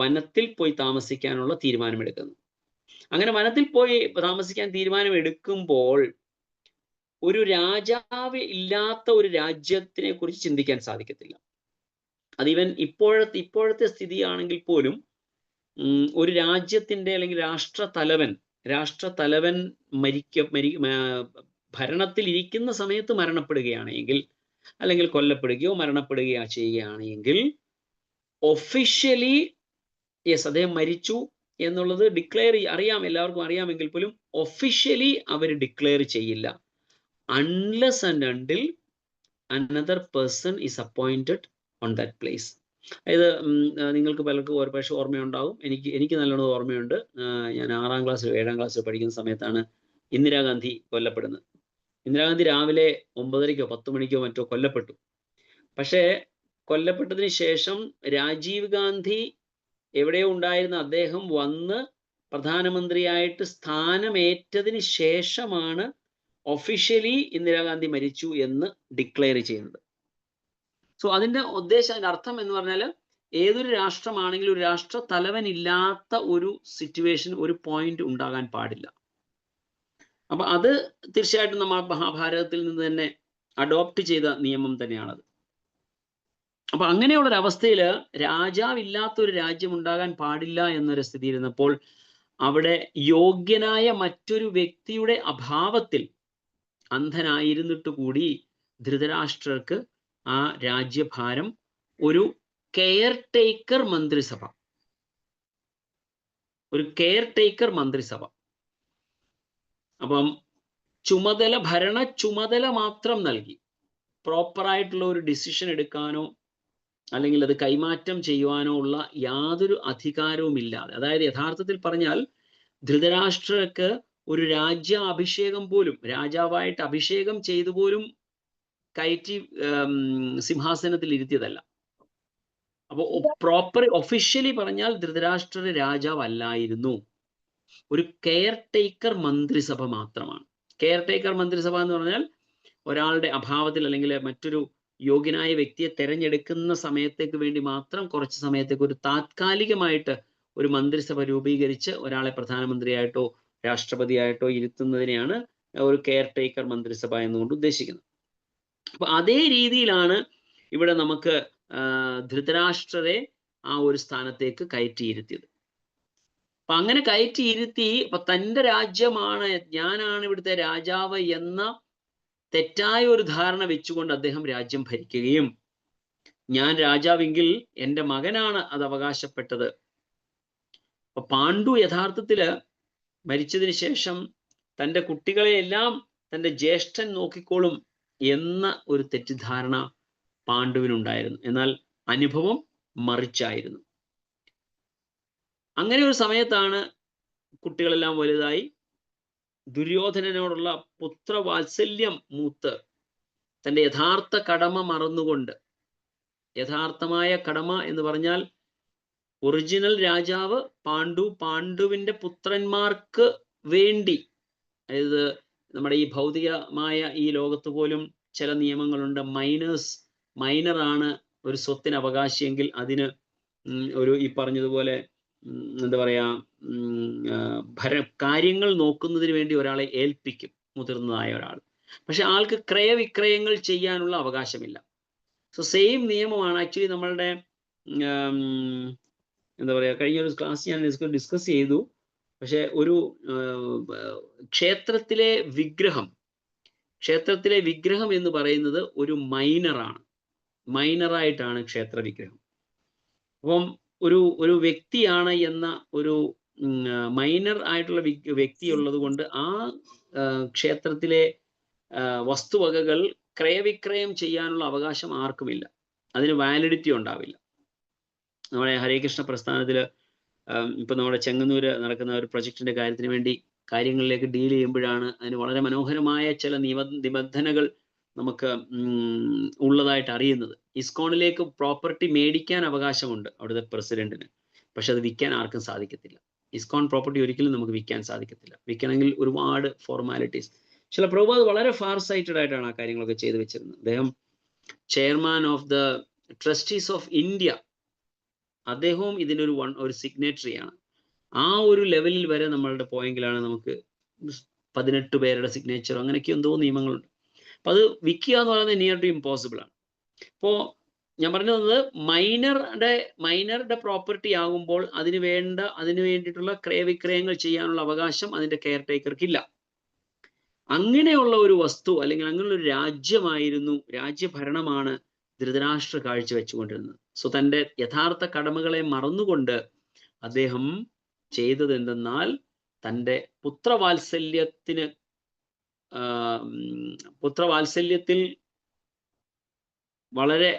വനത്തിൽ പോയി താമസിക്കാനുള്ള തീരുമാനമെടുക്കുന്നു. അങ്ങനെ വനത്തിൽ പോയി താമസിക്കാൻ തീരുമാനമെടുക്കുമ്പോൾ ഒരു രാജാവ് ഇല്ലാത്ത ഒരു രാജ്യത്തിനെ കുറിച്ച് ചിന്തിക്കാൻ സാധിക്കത്തില്ല. അതിവൻ ഇപ്പോഴത്തെ സ്ഥിതിയാണെങ്കിൽ പോലും ഒരു രാജ്യത്തിന്റെ അല്ലെങ്കിൽ രാഷ്ട്രതലവൻ ഭരണത്തിൽ ഇരിക്കുന്ന സമയത്ത് മരണപ്പെടുകയാണെങ്കിൽ, അല്ലെങ്കിൽ കൊല്ലപ്പെടുകയോ മരണപ്പെടുകയോ ചെയ്യുകയാണെങ്കിൽ ഒഫീഷ്യലി അദ്ദേഹം മരിച്ചു എന്നുള്ളത് എല്ലാവർക്കും അറിയാമെങ്കിൽ പോലും ഒഫീഷ്യലി അവർ ഡിക്ലെയർ ചെയ്യില്ല, unless and until another person is appointed on that place. അതായത് നിങ്ങൾക്ക് പലർക്കും ഒരുപക്ഷെ ഓർമ്മയുണ്ടാവും, എനിക്ക് നല്ലോണം ഓർമ്മയുണ്ട്. ഞാൻ 6ാം ക്ലാസ്സിലോ 7ാം ക്ലാസ്സിലോ പഠിക്കുന്ന സമയത്താണ് ഇന്ദിരാഗാന്ധി കൊല്ലപ്പെടുന്നത്. ഇന്ദിരാഗാന്ധി രാവിലെ 9:30-കോ 10 മണിക്കോ മറ്റോ കൊല്ലപ്പെട്ടു. പക്ഷേ കൊല്ലപ്പെട്ടതിന് ശേഷം രാജീവ് ഗാന്ധി എവിടെയോ ഉണ്ടായിരുന്ന അദ്ദേഹം വന്ന് പ്രധാനമന്ത്രിയായിട്ട് സ്ഥാനമേറ്റതിന് ശേഷമാണ് ഒഫീഷ്യലി ഇന്ദിരാഗാന്ധി മരിച്ചു എന്ന് ഡിക്ലെയർ ചെയ്യുന്നത്. സോ അതിന്റെ അർത്ഥം എന്ന് പറഞ്ഞാൽ ഏതൊരു രാഷ്ട്രമാണെങ്കിലും ഒരു രാഷ്ട്ര തലവൻ ഇല്ലാത്ത ഒരു സിറ്റുവേഷൻ, ഒരു പോയിന്റ് ഉണ്ടാകാൻ പാടില്ല. അപ്പൊ അത് തീർച്ചയായിട്ടും നമ്മൾ മഹാഭാരതത്തിൽ നിന്ന് തന്നെ അഡോപ്റ്റ് ചെയ്ത നിയമം തന്നെയാണത്. അപ്പൊ അങ്ങനെയുള്ളൊരവസ്ഥയിൽ രാജാവില്ലാത്തൊരു രാജ്യം ഉണ്ടാകാൻ പാടില്ല എന്നൊരു സ്ഥിതി ഇരുന്നപ്പോൾ അവിടെ യോഗ്യനായ മറ്റൊരു വ്യക്തിയുടെ അഭാവത്തിൽ അന്ധനായിരുന്നിട്ട് കൂടി ധൃതരാഷ്ട്രർക്ക് ആ രാജ്യഭാരം ഒരു കെയർ ടേക്കർ മന്ത്രിസഭ അപ്പം ഭരണ ചുമതല മാത്രം നൽകി, പ്രോപ്പറായിട്ടുള്ള ഒരു ഡിസിഷൻ എടുക്കാനോ അല്ലെങ്കിൽ അത് കൈമാറ്റം ചെയ്യുവാനോ ഉള്ള യാതൊരു അധികാരവും ഇല്ലാതെ, അതായത് യഥാർത്ഥത്തിൽ പറഞ്ഞാൽ ധൃതരാഷ്ട്രർക്ക് ഒരു രാജ്യാഭിഷേകം പോലും, രാജാവായിട്ട് അഭിഷേകം ചെയ്തു പോലും കയറ്റി സിംഹാസനത്തിൽ ഇരുത്തിയതല്ല. അപ്പോൾ പ്രോപ്പർ ഒഫീഷ്യലി പറഞ്ഞാൽ ധൃതരാഷ്ട്ര രാജാവല്ലായിരുന്നു, ഒരു കെയർ ടേക്കർ മന്ത്രിസഭ മാത്രമാണ്. കെയർ ടേക്കർ മന്ത്രിസഭ എന്ന് പറഞ്ഞാൽ ഒരാളുടെ അഭാവത്തിൽ അല്ലെങ്കിൽ മറ്റൊരു യോഗ്യനായ വ്യക്തിയെ തെരഞ്ഞെടുക്കുന്ന സമയത്തേക്ക് വേണ്ടി മാത്രം കുറച്ച് സമയത്തേക്ക് ഒരു താത്കാലികമായിട്ട് ഒരു മന്ത്രിസഭ രൂപീകരിച്ച് ഒരാളെ പ്രധാനമന്ത്രിയായിട്ടോ രാഷ്ട്രപതിയായിട്ടോ ഇരുത്തുന്നതിനെയാണ് ഒരു കെയർ ടേക്കർ മന്ത്രിസഭ എന്നുകൊണ്ട് ഉദ്ദേശിക്കുന്നത്. അപ്പൊ അതേ രീതിയിലാണ് ഇവിടെ നമുക്ക് ധൃതരാഷ്ട്രരെ ആ ഒരു സ്ഥാനത്തേക്ക് കയറ്റിയിരുത്തിയത്. അപ്പൊ അങ്ങനെ കയറ്റിയിരുത്തി അപ്പൊ തൻ്റെ രാജ്യമാണ്, ഞാനാണ് ഇവിടുത്തെ രാജാവ് എന്ന തെറ്റായ ഒരു ധാരണ വെച്ചുകൊണ്ട് അദ്ദേഹം രാജ്യം ഭരിക്കുകയും, ഞാൻ രാജാവെങ്കിൽ എൻ്റെ മകനാണ് അത് അവകാശപ്പെട്ടത്. അപ്പൊ പാണ്ഡു യഥാർത്ഥത്തില് മരിച്ചതിന് ശേഷം തൻ്റെ കുട്ടികളെയെല്ലാം തൻ്റെ ജ്യേഷ്ഠൻ നോക്കിക്കോളും എന്ന ഒരു തെറ്റിദ്ധാരണ പാണ്ഡുവിനുണ്ടായിരുന്നു. എന്നാൽ അനുഭവം മറിച്ചായിരുന്നു. അങ്ങനെ ഒരു സമയത്താണ് കുട്ടികളെല്ലാം വലുതായി ദുര്യോധനനോടുള്ള പുത്രവാത്സല്യം മൂത്ത് തൻ്റെ യഥാർത്ഥ കടമ മറന്നുകൊണ്ട്, യഥാർത്ഥമായ കടമ എന്ന് പറഞ്ഞാൽ ഒറിജിനൽ രാജാവ് പാണ്ഡുവിൻ്റെ പുത്രന്മാർക്ക് വേണ്ടി, അതായത് നമ്മുടെ ഈ ഭൗതികമായ ഈ ലോകത്ത് പോലും ചില നിയമങ്ങളുണ്ട്. മൈനറാണ് ഒരു സ്വത്തിന് അവകാശിയെങ്കിൽ അതിന് ഈ പറഞ്ഞതുപോലെ എന്താ പറയാ, കാര്യങ്ങൾ നോക്കുന്നതിന് വേണ്ടി ഒരാളെ ഏൽപ്പിക്കും, മുതിർന്നതായ ഒരാൾ. പക്ഷെ ആൾക്ക് ക്രയവിക്രയങ്ങൾ ചെയ്യാനുള്ള അവകാശമില്ല. സോ സെയിം നിയമമാണ് ആക്ച്വലി നമ്മളുടെ എന്താ പറയാ, കഴിഞ്ഞ ഒരു ക്ലാസ് ഞാൻ ഡിസ്കസ് ചെയ്തു. പക്ഷെ ഒരു ക്ഷേത്രത്തിലെ വിഗ്രഹം എന്ന് പറയുന്നത് ഒരു മൈനറായിട്ടാണ് ക്ഷേത്ര വിഗ്രഹം. അപ്പം ഒരു വ്യക്തിയാണ് എന്ന ഒരു മൈനർ ആയിട്ടുള്ള വ്യക്തി ഉള്ളത് കൊണ്ട് ആ ക്ഷേത്രത്തിലെ വസ്തുവകകൾ ക്രയവിക്രയം ചെയ്യാനുള്ള അവകാശം ആർക്കുമില്ല. അതിന് വാലിഡിറ്റി ഉണ്ടാവില്ല. നമ്മുടെ ഹരേകൃഷ്ണ പ്രസ്ഥാനത്തിൽ ഇപ്പൊ നമ്മുടെ ചെങ്ങന്നൂര് നടക്കുന്ന ഒരു പ്രൊജക്ടിന്റെ കാര്യത്തിന് വേണ്ടി കാര്യങ്ങളിലേക്ക് ഡീൽ ചെയ്യുമ്പോഴാണ് അതിന് വളരെ മനോഹരമായ ചില നിബന്ധനകൾ നമുക്ക് ഉള്ളതായിട്ട് അറിയുന്നത്. ഇസ്കോണിലേക്ക് പ്രോപ്പർട്ടി മേടിക്കാൻ അവകാശമുണ്ട് അവിടുത്തെ പ്രസിഡന്റിന്, പക്ഷെ അത് വിൽക്കാൻ ആർക്കും സാധിക്കത്തില്ല. ഇസ്കോൺ പ്രോപ്പർട്ടി ഒരിക്കലും നമുക്ക് വിൽക്കാൻ സാധിക്കത്തില്ല. വിൽക്കണമെങ്കിൽ ഒരുപാട് ഫോർമാലിറ്റീസ്. ചില പ്രഭുപാദ് വളരെ ഫാർ സൈറ്റഡ് ആയിട്ടാണ് ആ കാര്യങ്ങളൊക്കെ ചെയ്തു വെച്ചിരുന്നത്. അദ്ദേഹം chairman of the trustees of India, അദ്ദേഹവും ഇതിനൊരു ഒരു സിഗ്നേറ്ററിയാണ്. ആ ഒരു ലെവലിൽ വരെ നമ്മളുടെ പോയെങ്കിലാണ് നമുക്ക് 18 പേരുടെ സിഗ്നേച്ചർ അങ്ങനെയൊക്കെ എന്തോ നിയമങ്ങളുണ്ട്. അപ്പൊ അത് വിൽക്കുക എന്ന് പറയുന്നത് നിയർ ടു ഇമ്പോസിബിൾ ആണ്. അപ്പോ ഞാൻ പറഞ്ഞത് മൈനറുടെ പ്രോപ്പർട്ടി ആകുമ്പോൾ അതിന് വേണ്ടിയിട്ടുള്ള ക്രയവിക്രയങ്ങൾ ചെയ്യാനുള്ള അവകാശം അതിന്റെ കെയർ ടേക്കർക്കില്ല. അങ്ങനെയുള്ള ഒരു വസ്തു അല്ലെങ്കിൽ അങ്ങനെയുള്ള ഒരു രാജ്യഭരണമാണ് ധൃതരാഷ്ട്ര കാഴ്ചവെച്ചുകൊണ്ടിരുന്നത്. സോ തൻ്റെ യഥാർത്ഥ കടമകളെ മറന്നുകൊണ്ട് അദ്ദേഹം ചെയ്തത് എന്തെന്നാൽ തൻ്റെ പുത്രവാത്സല്യത്തിൽ വളരെ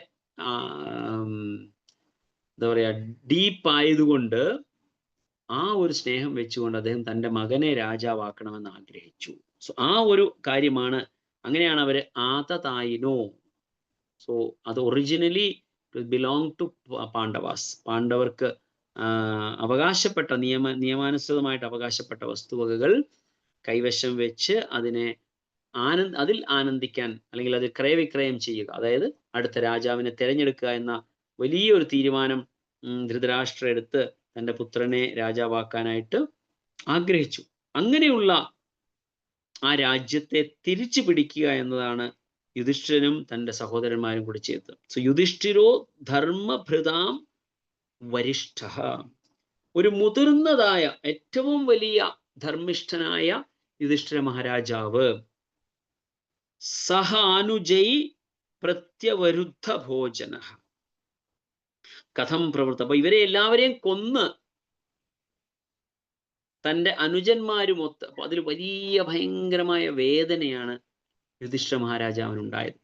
എന്താ പറയാ ഡീപ്പായതുകൊണ്ട് ആ ഒരു സ്നേഹം വെച്ചുകൊണ്ട് അദ്ദേഹം തൻ്റെ മകനെ രാജാവാക്കണമെന്ന് ആഗ്രഹിച്ചു. സോ ആ ഒരു കാര്യമാണ്, അങ്ങനെയാണ് അവര് ആതതായിനോ. സോ അത് ഒറിജിനലി ബിലോങ് ടു പാണ്ഡവാസ്. പാണ്ഡവർക്ക് അവകാശപ്പെട്ട നിയമാനുസൃതമായിട്ട് അവകാശപ്പെട്ട വസ്തുവകകൾ കൈവശം വെച്ച് അതിൽ ആനന്ദിക്കാൻ അല്ലെങ്കിൽ അത് ക്രയവിക്രയം ചെയ്യുക, അതായത് അടുത്ത രാജാവിനെ തിരഞ്ഞെടുക്കുക എന്ന വലിയൊരു തീരുമാനം ധൃതരാഷ്ട്ര എടുത്ത് തൻ്റെ പുത്രനെ രാജാവാക്കാനായിട്ട് ആഗ്രഹിച്ചു. അങ്ങനെയുള്ള ആ രാജ്യത്തെ തിരിച്ചു പിടിക്കുക എന്നതാണ് യുധിഷ്ഠിരനും തൻ്റെ സഹോദരന്മാരും കൂടി ചെയ്തത്. സോ യുധിഷ്ഠിരോ ധർമ്മഭൃതാം വരിഷ്ഠ, ഒരു മുതിർന്നതായ ഏറ്റവും വലിയ ധർമ്മിഷ്ഠനായ യുധിഷ്ഠിര മഹാരാജാവ് സഹ അനുജൈ പ്രത്യവരുദ്ധ ഭോജന കഥം പ്രവൃത്ത. അപ്പൊ ഇവരെ എല്ലാവരെയും കൊന്ന് തൻ്റെ അനുജന്മാരുമൊത്ത്, അപ്പൊ അതിൽ വലിയ ഭയങ്കരമായ വേദനയാണ് യുധിഷ്ഠിര മഹാരാജാവിനുണ്ടായത്.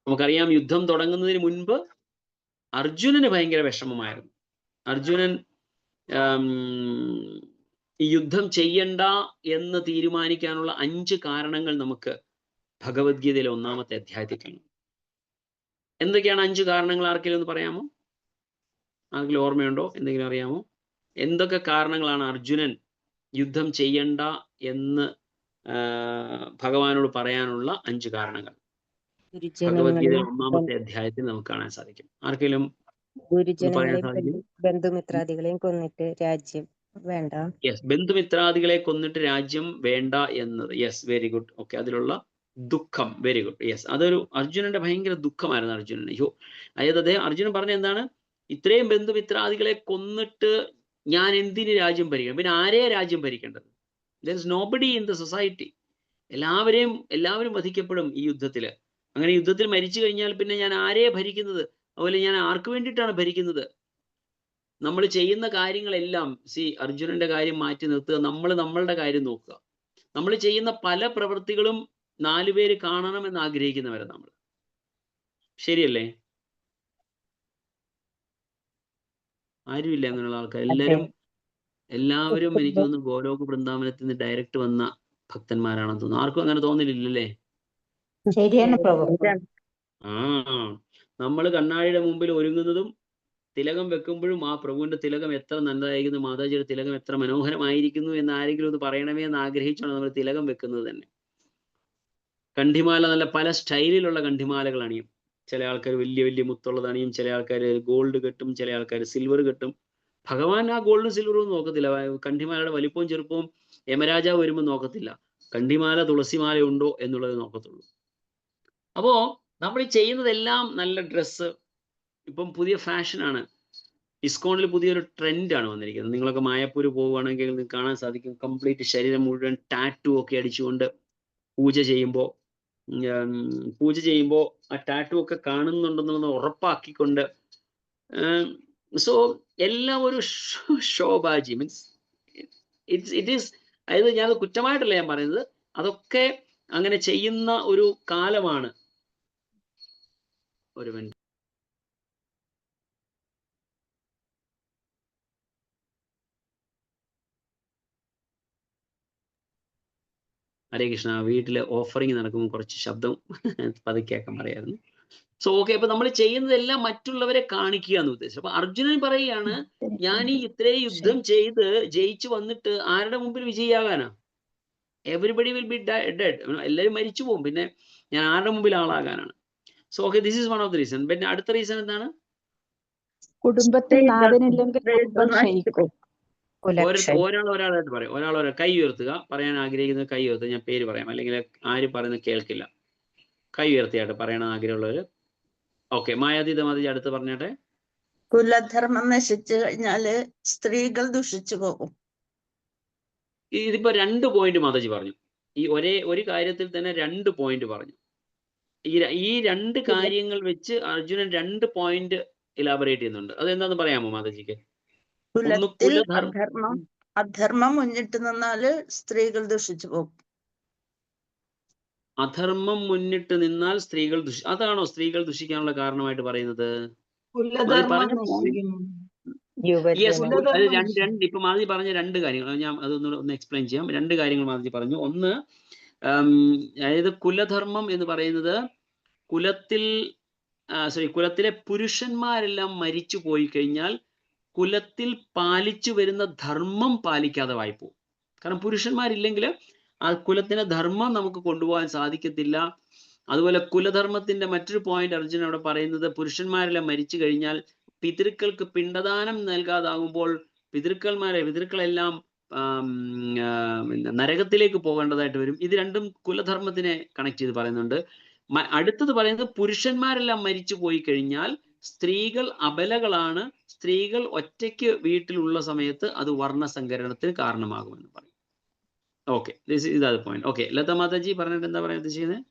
നമുക്കറിയാം യുദ്ധം തുടങ്ങുന്നതിന് മുൻപ് അർജുനന് ഭയങ്കര വിഷമമായിരുന്നു. അർജുനൻ ഈ യുദ്ധം ചെയ്യണ്ട എന്ന് തീരുമാനിക്കാനുള്ള 5 കാരണങ്ങൾ നമുക്ക് ഭഗവത്ഗീതയിലെ 1-ാമത്തെ അധ്യായത്തിൽ കാണാം. എന്തൊക്കെയാണ് 5 കാരണങ്ങൾ? ആർക്കെങ്കിലും ഒന്ന് പറയാമോ? ആർക്കെങ്കിലും ഓർമ്മയുണ്ടോ? എന്തെങ്കിലും അറിയാമോ? എന്തൊക്കെ കാരണങ്ങളാണ് അർജുനൻ യുദ്ധം ചെയ്യണ്ട എന്ന് ഭഗവാനോട് പറയാനുള്ള 5 കാരണങ്ങൾ ഭഗവത്ഗീതയിലെ 1-ാമത്തെ അധ്യായത്തിൽ നമുക്ക് കാണാൻ സാധിക്കും. ആർക്കെങ്കിലും പറയാൻ സാധിക്കും? ബന്ധുമിത്രാദികളെയും കൊന്നിട്ട് രാജ്യം വേണ്ട. യെസ്, ബന്ധുമിത്രാദികളെ കൊന്നിട്ട് രാജ്യം വേണ്ട എന്നത്. Yes, very good. ഓക്കെ, അതിലുള്ള ദുഃഖം, വെരി ഗുഡ്. യെസ്, അതൊരു അർജുനന്റെ ഭയങ്കര ദുഃഖമായിരുന്നു അർജുനന്. അതായത് അർജുനൻ പറഞ്ഞ എന്താണ്? ഇത്രയും ബന്ധുമിത്രാദികളെ കൊന്നിട്ട് ഞാൻ എന്തിന് രാജ്യം ഭരിക്കണം? പിന്നെ ആരെയാ രാജ്യം ഭരിക്കേണ്ടത്? There is nobody in the society. എല്ലാവരും വധിക്കപ്പെടും ഈ യുദ്ധത്തില്. അങ്ങനെ യുദ്ധത്തിൽ മരിച്ചു കഴിഞ്ഞാൽ പിന്നെ ഞാൻ ആരെയാ ഭരിക്കുന്നത്? അതുപോലെ ഞാൻ ആർക്ക് വേണ്ടിയിട്ടാണ് ഭരിക്കുന്നത്? നമ്മൾ ചെയ്യുന്ന കാര്യങ്ങളെല്ലാം അർജുനന്റെ കാര്യം മാറ്റി നിർത്തുക, നമ്മളുടെ കാര്യം നോക്കുക. നമ്മൾ ചെയ്യുന്ന പല പ്രവൃത്തികളും 4 പേര് കാണണമെന്ന് ആഗ്രഹിക്കുന്നവരാ നമ്മൾ. ശരിയല്ലേ? ആരുമില്ല അങ്ങനെയുള്ള ആൾക്കാർ. എല്ലാവരും എനിക്ക് തോന്നുന്നു ഗോലോക വൃന്ദാവനത്തിൽ നിന്ന് ഡയറക്റ്റ് വന്ന ഭക്തന്മാരാണെന്ന് തോന്നുന്നു. ആർക്കും അങ്ങനെ തോന്നില്ലല്ലേ? ശരിയാണ് പ്രഭു. നമ്മൾ കണ്ണാടിയുടെ മുമ്പിൽ ഒരുങ്ങുന്നതും തിലകം വെക്കുമ്പോഴും ആ പ്രഭുവിന്റെ തിലകം എത്ര നല്ലതായിരിക്കുന്നു, മാതാജിയുടെ തിലകം എത്ര മനോഹരമായിരിക്കുന്നു എന്ന് ആരെങ്കിലും ഒന്ന് പറയണമേ എന്ന് ആഗ്രഹിച്ചാണ് നമ്മൾ തിലകം വെക്കുന്നത് തന്നെ. കണ്ഠിമാല നല്ല പല സ്റ്റൈലിലുള്ള കണ്ഠിമാലകൾ അണിയും. ചില ആൾക്കാർ വലിയ വലിയ മുത്തുള്ളത് അണിയും, ചില ആൾക്കാർ ഗോൾഡ് കെട്ടും, ചില ആൾക്കാർ സിൽവർ കെട്ടും. ഭഗവാൻ ആ ഗോൾഡും സിൽവറും നോക്കത്തില്ല. കണ്ഠിമാലയുടെ വലിപ്പവും ചെറുപ്പവും യമരാജാവ് വരുമ്പോൾ നോക്കത്തില്ല. കണ്ഠിമാല തുളസിമാല ഉണ്ടോ എന്നുള്ളത് നോക്കത്തുള്ളൂ. അപ്പോ നമ്മൾ ഈ ചെയ്യുന്നതെല്ലാം നല്ല ഡ്രസ്സ്. ഇപ്പം പുതിയ ഫാഷനാണ്. ഇസ്കോണിൽ പുതിയൊരു ട്രെൻഡാണ് വന്നിരിക്കുന്നത്. നിങ്ങളൊക്കെ മായപ്പൂര് പോവുകയാണെങ്കിൽ നിങ്ങൾക്ക് കാണാൻ സാധിക്കും, കംപ്ലീറ്റ് ശരീരം മുഴുവൻ ടാറ്റു ഒക്കെ അടിച്ചുകൊണ്ട് പൂജ ചെയ്യുമ്പോൾ ആ ടാറ്റു ഒക്കെ കാണുന്നുണ്ടെന്നുള്ളത് ഉറപ്പാക്കിക്കൊണ്ട്. സോ എല്ലാം ഒരു ഷോബാജി മീൻസ് ഇറ്റ് ഈസ്. അതായത് ഞാൻ കുറ്റമായിട്ടല്ല ഞാൻ പറയുന്നത്, അതൊക്കെ അങ്ങനെ ചെയ്യുന്ന ഒരു കാലമാണ്. ഒരു മിനിറ്റ്. ഹരേ കൃഷ്ണ. വീട്ടിലെ ഓഫറിങ് നടക്കുമ്പോൾ കുറച്ച് ശബ്ദം പതുക്കേക്കാൻ പറയായിരുന്നു. സോ ഓക്കെ, അപ്പൊ നമ്മൾ ചെയ്യുന്നതെല്ലാം മറ്റുള്ളവരെ കാണിക്കുക എന്ന് ഉദ്ദേശിച്ചു. അപ്പൊ അർജുനൻ പറയുകയാണ്, ഞാൻ ഈ ഇത്രയും യുദ്ധം ചെയ്ത് ജയിച്ചു വന്നിട്ട് ആരുടെ മുമ്പിൽ വിജയിയാകാനാ? Everybody will be dead. എല്ലാവരും മരിച്ചു പോകും, പിന്നെ ഞാൻ ആരുടെ മുമ്പിൽ ആളാകാനാണ്? So okay, this is one of the reason. പിന്നെ അടുത്ത റീസൺ എന്താണ്? കുടുംബത്തിൽ നാഥനില്ലെങ്കിൽ കുടുംബം ക്ഷയിക്കും. ഒരാളായിട്ട് പറയും. ഒരാൾ കൈ ഉയർത്തുക, പറയാൻ ആഗ്രഹിക്കുന്നത് കൈ ഉയർത്തുക. ഞാൻ പേര് പറയാം, അല്ലെങ്കിൽ ആര് പറയുന്നത് കേൾക്കില്ല. കൈ ഉയർത്തിയായിട്ട് പറയണ ആഗ്രഹമുള്ളവര്. ഓക്കെ, മായാതീത മാതാജി അടുത്ത് പറഞ്ഞാട്ടെ. കുലധർമ്മം നശിച്ചു കഴിഞ്ഞാല് സ്ത്രീകൾ ദുഷിച്ചു പോകും. ഇതിപ്പോ 2 പോയിന്റ് മാതാജി പറഞ്ഞു. ഈ ഒരു കാര്യത്തിൽ തന്നെ 2 പോയിന്റ് പറഞ്ഞു. ഈ 2 കാര്യങ്ങൾ വെച്ച് അർജുനൻ 2 പോയിന്റ് ഇലാബറേറ്റ് ചെയ്യുന്നുണ്ട്. അതെന്താന്ന് പറയാമോ മാതാജിക്ക്? കുലത്തിൽ അധർമ്മം മുന്നിട്ട് നിന്നാല് സ്ത്രീകൾ ദുഷിച്ചു പോകും. അധർമ്മം മുന്നിട്ട് നിന്നാൽ സ്ത്രീകൾ അതാണോ സ്ത്രീകൾ ദുഷിക്കാനുള്ള കാരണമായിട്ട് പറയുന്നത്? ഇപ്പൊ മാധി പറഞ്ഞ 2 കാര്യങ്ങൾ ഞാൻ അതൊന്ന് എക്സ്പ്ലെയിൻ ചെയ്യാം. 2 കാര്യങ്ങൾ മാധി പറഞ്ഞു. ഒന്ന്, അതായത് കുലധർമ്മം എന്ന് പറയുന്നത് കുലത്തിലെ പുരുഷന്മാരെല്ലാം മരിച്ചു പോയി കഴിഞ്ഞാൽ കുലത്തിൽ പാലിച്ചു വരുന്ന ധർമ്മം പാലിക്കാതെ വായിപ്പോവും. കാരണം പുരുഷന്മാരില്ലെങ്കിൽ ആ കുലത്തിന്റെ ധർമ്മം നമുക്ക് കൊണ്ടുപോകാൻ സാധിക്കത്തില്ല. അതുപോലെ കുലധർമ്മത്തിന്റെ മറ്റൊരു പോയിന്റ് അർജുനൻ അവിടെ പറയുന്നത്, പുരുഷന്മാരെല്ലാം മരിച്ചു കഴിഞ്ഞാൽ പിതൃക്കൾക്ക് പിണ്ടദാനം നൽകാതാകുമ്പോൾ പിതൃക്കളെല്ലാം നരകത്തിലേക്ക് പോകേണ്ടതായിട്ട് വരും. ഇത് രണ്ടും കുലധർമ്മത്തിനെ കണക്ട് ചെയ്ത് പറയുന്നുണ്ട്. അടുത്തത് പറയുന്നത്, പുരുഷന്മാരെല്ലാം മരിച്ചു പോയി കഴിഞ്ഞാൽ സ്ത്രീകൾ അബലകളാണ്, സ്ത്രീകൾ ഒറ്റയ്ക്ക് വീട്ടിലുള്ള സമയത്ത് അത് വർണ്ണസങ്കരണത്തിന് കാരണമാകുമെന്ന് പറയും. ഓക്കെ, ഇതാണ് പോയിന്റ്. ഓക്കെ, ലത മാതാജി പറഞ്ഞിട്ട് എന്താ പറയാൻ ഉദ്ദേശിക്കുന്നത്?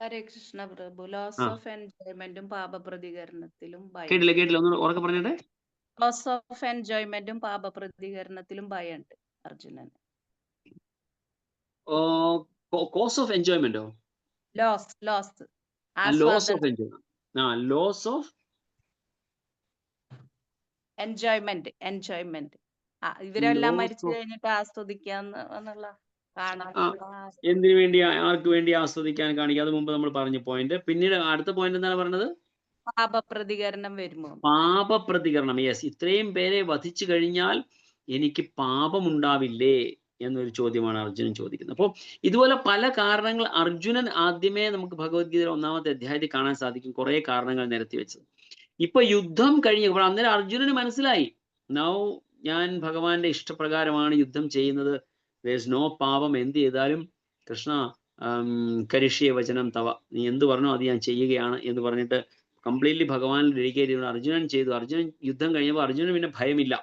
ഹരേ കൃഷ്ണ പ്രഭു. ലോസ് ഓഫ് എൻജോയ്മെന്റും പാപപ്രതികരണത്തിലും കേട്ടില്ല ഒന്ന് ഉറക്കെ പറഞ്ഞിട്ട്. ലോസ് ഓഫ് എൻജോയ്മെന്റും പാപപ്രതികരണത്തിലും ഭയമുണ്ട് അർജുനന്. കോസ് ഓഫ് എൻജോയ്മെന്റോ? ലോസ് ഓഫ് എൻജോയ്മെന്റ് ഇവരെല്ലാം മരിച്ചു കഴിഞ്ഞിട്ട് ആസ്വദിക്കാന്നുള്ള എന്തിനു വേണ്ടി, ആർക്ക് വേണ്ടി ആസ്വദിക്കാൻ കാണിക്കുക? അത് മുമ്പ് നമ്മൾ പറഞ്ഞ പോയിന്റ്. പിന്നീട് അടുത്ത പോയിന്റ് എന്താണ് പറഞ്ഞത്? പാപപ്രതികരണം വരുമോ? പാപപ്രതികരണം. യെസ്, ഇത്രയും പേരെ വധിച്ചു കഴിഞ്ഞാൽ എനിക്ക് പാപമുണ്ടാവില്ലേ എന്നൊരു ചോദ്യമാണ് അർജുനൻ ചോദിക്കുന്നത്. അപ്പോൾ ഇതുപോലെ പല കാരണങ്ങൾ അർജുനൻ ആദ്യമേ നമുക്ക് ഭഗവത്ഗീത 1-ാമത്തെ അധ്യായത്തിൽ കാണാൻ സാധിക്കും. കുറെ കാരണങ്ങൾ നിരത്തി വെച്ചത്. ഇപ്പൊ യുദ്ധം കഴിഞ്ഞപ്പോൾ അന്നേരം അർജുനന് മനസ്സിലായി, നൗ ഞാൻ ഭഗവാന്റെ ഇഷ്ടപ്രകാരമാണ് യുദ്ധം ചെയ്യുന്നത്. There's no പാപം. എന്ത് ചെയ്താലും കൃഷ്ണ കരിഷ്യ വചനം തവ, നീ എന്ത് പറഞ്ഞോ അത് ഞാൻ ചെയ്യുകയാണ് എന്ന് പറഞ്ഞിട്ട് കംപ്ലീറ്റ്ലി ഭഗവാനിൽ ഡെഡിക്കേറ്റ് ചെയ്യുന്ന അർജുനൻ ചെയ്തു. അർജുനൻ യുദ്ധം കഴിഞ്ഞപ്പോൾ അർജുനന് പിന്നെ ഭയമില്ല.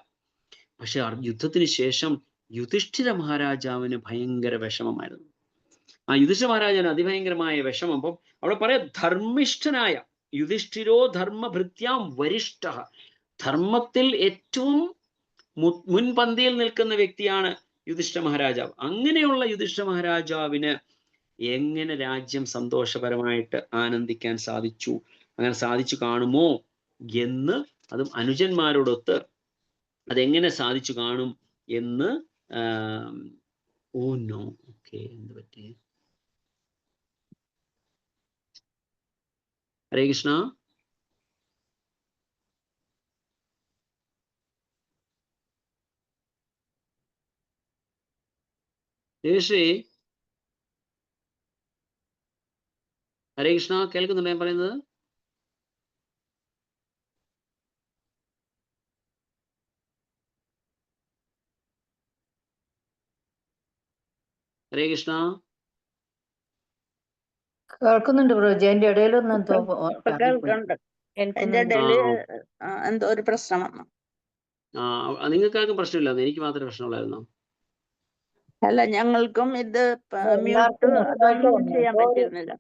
പക്ഷെ യുദ്ധത്തിന് ശേഷം യുധിഷ്ഠിര മഹാരാജാവിന് ഭയങ്കര വിഷമമായിരുന്നു. ആ യുധിഷ്ഠിര മഹാരാജാവിന് അതിഭയങ്കരമായ വിഷമം. അപ്പം അവിടെ പറയാം, ധർമ്മിഷ്ഠനായ യുധിഷ്ഠിരോ ധർമ്മഭൃത്യാം വരിഷ്ഠ, ധർമ്മത്തിൽ ഏറ്റവും മുൻപന്തിയിൽ നിൽക്കുന്ന വ്യക്തിയാണ് യുധിഷ്ഠിര മഹാരാജാവ്. അങ്ങനെയുള്ള യുധിഷ്ഠിര മഹാരാജാവിന് എങ്ങനെ രാജ്യം സന്തോഷപരമായിട്ട് ആനന്ദിക്കാൻ സാധിച്ചു, അങ്ങനെ സാധിച്ചു കാണുമോ എന്ന്, അതും അനുജന്മാരോടൊത്ത് അതെങ്ങനെ സാധിച്ചു കാണും എന്ന്. ഓ നോ, ഓക്കെ, എന്ത് പറ്റി? ഹരേ കൃഷ്ണ. ദേവശ്രീ, ഹരേ കൃഷ്ണ, കേൾക്കുന്നുണ്ടോ ഞാൻ പറയുന്നത്? ഹരേ കൃഷ്ണ. കേൾക്കുന്നുണ്ട് ബ്രോജി, അതിന്റെ ഇടയിലൊന്നും എന്തോ ഒരു പ്രശ്നം വന്നു. നിങ്ങൾക്കാർക്കും പ്രശ്നമില്ല, എനിക്ക് മാത്രമേ പ്രശ്നമുള്ളായിരുന്നു. അല്ല, ഞങ്ങൾക്കും ഇത് മ്യൂട്ട് അതൊന്നും ചെയ്യാൻ പറ്റുന്നില്ല.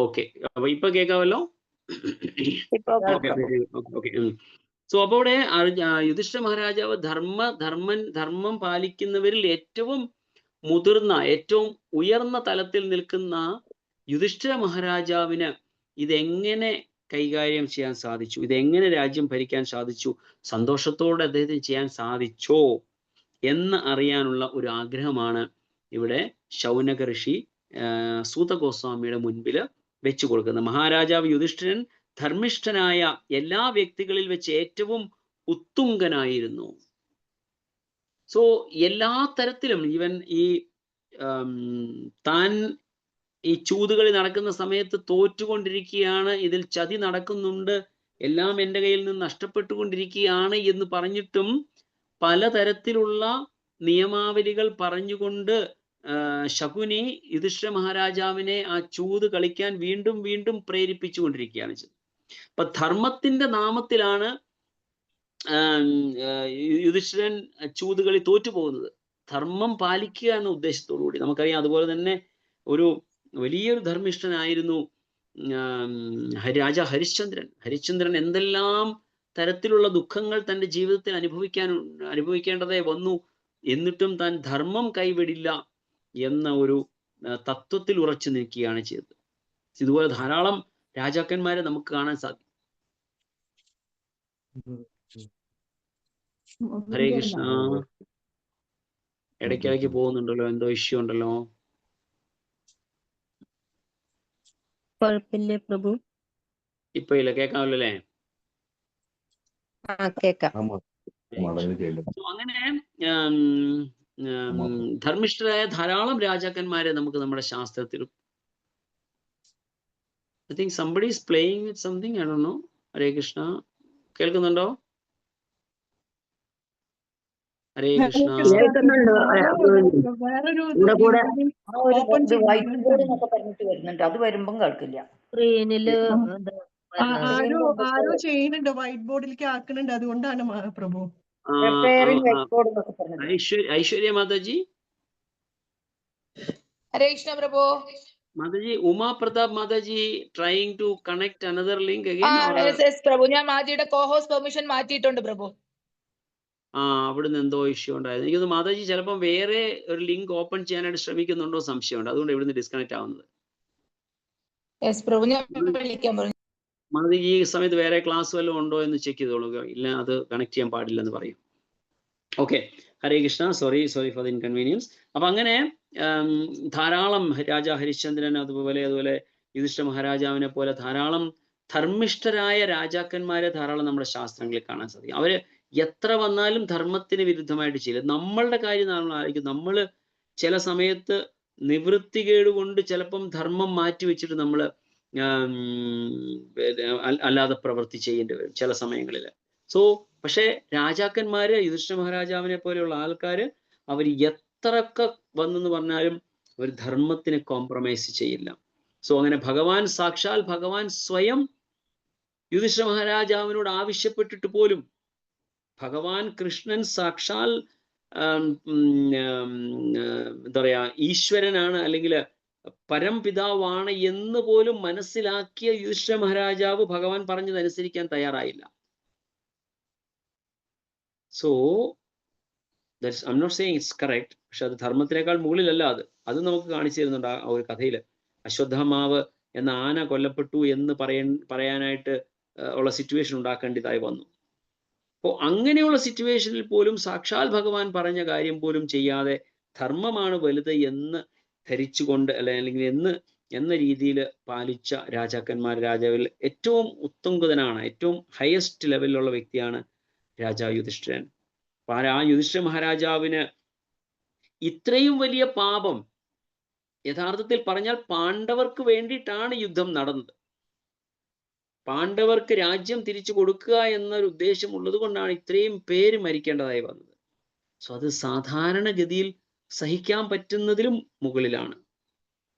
ഓക്കെ, അപ്പൊ ഇപ്പൊ കേൾക്കാമല്ലോ. സോ അപ്പൊ ഇവിടെ യുധിഷ്ഠിര മഹാരാജാവ് ധർമ്മം പാലിക്കുന്നവരിൽ ഏറ്റവും മുതിർന്ന ഏറ്റവും ഉയർന്ന തലത്തിൽ നിൽക്കുന്ന യുധിഷ്ഠിര മഹാരാജാവിന് ഇതെങ്ങനെ കൈകാര്യം ചെയ്യാൻ സാധിച്ചു, ഇതെങ്ങനെ രാജ്യം ഭരിക്കാൻ സാധിച്ചു, സന്തോഷത്തോടെ അദ്ദേഹത്തിന് ചെയ്യാൻ സാധിച്ചോ എന്ന് അറിയാനുള്ള ഒരു ആഗ്രഹമാണ് ഇവിടെ ശൗനക ഋഷി സൂത ഗോസ്വാമിയുടെ മുൻപിൽ വെച്ചു കൊടുക്കുന്നത്. മഹാരാജാവ് യുധിഷ്ഠിരൻ ധർമ്മിഷ്ഠനായ എല്ലാ വ്യക്തികളിൽ വെച്ച് ഏറ്റവും ഉത്തുംഗനായിരുന്നു. സോ എല്ലാ തരത്തിലും ഈവൻ ഈ താൻ ഈ ചൂതുകളി നടക്കുന്ന സമയത്ത് തോറ്റുകൊണ്ടിരിക്കുകയാണ്, ഇതിൽ ചതി നടക്കുന്നുണ്ട്, എല്ലാം എൻ്റെ കയ്യിൽ നിന്ന് നഷ്ടപ്പെട്ടുകൊണ്ടിരിക്കുകയാണ് എന്ന് പറഞ്ഞിട്ടും പലതരത്തിലുള്ള നിയമാവലികൾ പറഞ്ഞുകൊണ്ട് ശകുനി യുധിഷ്ഠിര മഹാരാജാവിനെ ആ ചൂത് കളിക്കാൻ വീണ്ടും വീണ്ടും പ്രേരിപ്പിച്ചുകൊണ്ടിരിക്കുകയാണ് ചെയ്തത്. അപ്പൊ ധർമ്മത്തിന്റെ നാമത്തിലാണ് യുധിഷ്ഠിരൻ ചൂതുകളി തോറ്റുപോകുന്നത്. ധർമ്മം പാലിക്കുക എന്ന ഉദ്ദേശത്തോടു കൂടി. നമുക്കറിയാം, അതുപോലെ തന്നെ ഒരു വലിയൊരു ധർമ്മിഷ്ഠനായിരുന്നു രാജാ ഹരിശ്ചന്ദ്രൻ. ഹരിശ്ചന്ദ്രൻ എന്തെല്ലാം തരത്തിലുള്ള ദുഃഖങ്ങൾ തൻ്റെ ജീവിതത്തിൽ അനുഭവിക്കേണ്ടതായി വന്നു, എന്നിട്ടും താൻ ധർമ്മം കൈവിടില്ല എന്ന ഒരു തത്വത്തിൽ ഉറച്ചു നിൽക്കുകയാണ് ചെയ്തത്. ഇതുപോലെ ധാരാളം രാജാക്കന്മാരെ നമുക്ക് കാണാൻ സാധിക്കും. ഹരേ കൃഷ്ണ. ഇടയ്ക്കിടയ്ക്ക് പോകുന്നുണ്ടല്ലോ, എന്തോ ഇഷ്യൂ ഉണ്ടല്ലോ. കുഴപ്പമില്ലേ പ്രഭു? ഇപ്പൊ ഇല്ല, കേൾക്കാമല്ലോ അല്ലേ? കേക്കാം. അങ്ങനെ ധർമ്മിഷ്ഠരായ ധാരാളം രാജാക്കന്മാരെ നമുക്ക് നമ്മുടെ ശാസ്ത്രത്തിൽ. I think somebody is playing with something, I don't know. ഹരേ കൃഷ്ണ. കേൾക്കുന്നുണ്ടോ? ഹരേ കൃഷ്ണ. അത് വരുമ്പം കേൾക്കില്ല. സ്ക്രീനില് ആരോ ചെയ്യുന്നുണ്ട്, വൈറ്റ് ബോർഡിലേക്ക് ആക്കുന്നുണ്ട്, അതുകൊണ്ടാണ് പ്രഭു. ഐശ്വര്യ മാതാജി. ഹരേ കൃഷ്ണ പ്രഭു. Mataji, Uma Pratap Mataji trying to connect another link again. പ്രഭു, ഞാൻ മാജിയുടെ കോഹോസ് പെർമിഷൻ മാറ്റിയിട്ടുണ്ട് പ്രഭു. അവിടുന്ന് എന്തോ ഇഷ്യൂ ഉണ്ടായിരുന്നു. എനിക്കൊന്ന് മാതാജി ചിലപ്പം വേറെ ഒരു ലിങ്ക് ഓപ്പൺ ചെയ്യാനായിട്ട് ശ്രമിക്കുന്നുണ്ടോ സംശയമുണ്ട്, അതുകൊണ്ട് ഇവിടുന്ന് ഡിസ്കണക്ട് ആവുന്നത്. മാതാജി ഈ സമയത്ത് വേറെ ക്ലാസ് വല്ലതും ഉണ്ടോ എന്ന് ചെക്ക് ചെയ്തോളൂ. ഇല്ല, അത് കണക്ട് ചെയ്യാൻ പാടില്ലെന്ന് പറയും. Okay, Hare Krishna. Sorry for the inconvenience. അപ്പൊ അങ്ങനെ ധാരാളം രാജാ ഹരിശ്ചന്ദ്രൻ, അതുപോലെ യുധിഷ്ഠിര മഹാരാജാവിനെ പോലെ ധാരാളം ധർമ്മിഷ്ഠരായ രാജാക്കന്മാരെ ധാരാളം നമ്മുടെ ശാസ്ത്രങ്ങളിൽ കാണാൻ സാധിക്കും. അവര് എത്ര വന്നാലും ധർമ്മത്തിന് വിരുദ്ധമായിട്ട് ചെയ്യില്ല. നമ്മളുടെ കാര്യം നമ്മൾ ആയിരിക്കും, നമ്മൾ ചില സമയത്ത് നിവൃത്തികേട് കൊണ്ട് ചിലപ്പം ധർമ്മം മാറ്റി വെച്ചിട്ട് നമ്മൾ അല്ലാതെ പ്രവൃത്തി ചെയ്യേണ്ടി വരും ചില സമയങ്ങളിൽ. സോ പക്ഷെ രാജാക്കന്മാര്, യുധിഷ്ഠിര മഹാരാജാവിനെ പോലെയുള്ള ആൾക്കാര്, അവർ എത്രയൊക്കെ വന്നെന്ന് പറഞ്ഞാലും അവർ ധർമ്മത്തിന് കോംപ്രമൈസ് ചെയ്യില്ല. സോ അങ്ങനെ സാക്ഷാൽ ഭഗവാൻ സ്വയം യുധിഷ്ഠിര മഹാരാജാവിനോട് ആവശ്യപ്പെട്ടിട്ട് പോലും, ഭഗവാൻ കൃഷ്ണൻ സാക്ഷാൽ എന്താ പറയാ, ഈശ്വരനാണ് അല്ലെങ്കിൽ പരംപിതാവാണ് എന്ന് പോലും മനസ്സിലാക്കിയ യുധിഷ്ഠിര മഹാരാജാവ് ഭഗവാൻ പറഞ്ഞതനുസരിക്കാൻ തയ്യാറായില്ല. So I am not saying it's correct, പക്ഷെ അത് ധർമ്മത്തിനേക്കാൾ മുകളിലല്ല. അത് നമുക്ക് കാണിച്ചു തരുന്നുണ്ട് ആ ഒരു കഥയിൽ. അശ്വത്ഥമാവ് എന്ന ആന കൊല്ലപ്പെട്ടു എന്ന് പറയാനായിട്ട് ഉള്ള സിറ്റുവേഷൻ ഉണ്ടാക്കേണ്ടതായി വന്നു. അപ്പോൾ അങ്ങനെയുള്ള സിറ്റുവേഷനിൽ പോലും സാക്ഷാൽ ഭഗവാൻ പറഞ്ഞ കാര്യം പോലും ചെയ്യാതെ ധർമ്മമാണ് വലുത് എന്ന് ധരിച്ചുകൊണ്ട് അല്ലെങ്കിൽ എന്ന രീതിയിൽ പാലിച്ച രാജാവിൽ ഏറ്റവും ഉത്തുംഗതനാണ്, ഏറ്റവും ഹയസ്റ്റ് ലെവലിലുള്ള വ്യക്തിയാണ് രാജാ യുധിഷ്ഠിരൻ. ആ യുധിഷ്ഠിര മഹാരാജാവിന് ഇത്രയും വലിയ പാപം, യഥാർത്ഥത്തിൽ പറഞ്ഞാൽ പാണ്ഡവർക്ക് വേണ്ടിയിട്ടാണ് യുദ്ധം നടന്നത്. പാണ്ഡവർക്ക് രാജ്യം തിരിച്ചു കൊടുക്കുക എന്നൊരു ഉദ്ദേശം ഉള്ളത് കൊണ്ടാണ് ഇത്രയും പേര് മരിക്കേണ്ടതായി വന്നത്. സോ അത് സാധാരണഗതിയിൽ സഹിക്കാൻ പറ്റുന്നതിലും മുകളിലാണ്.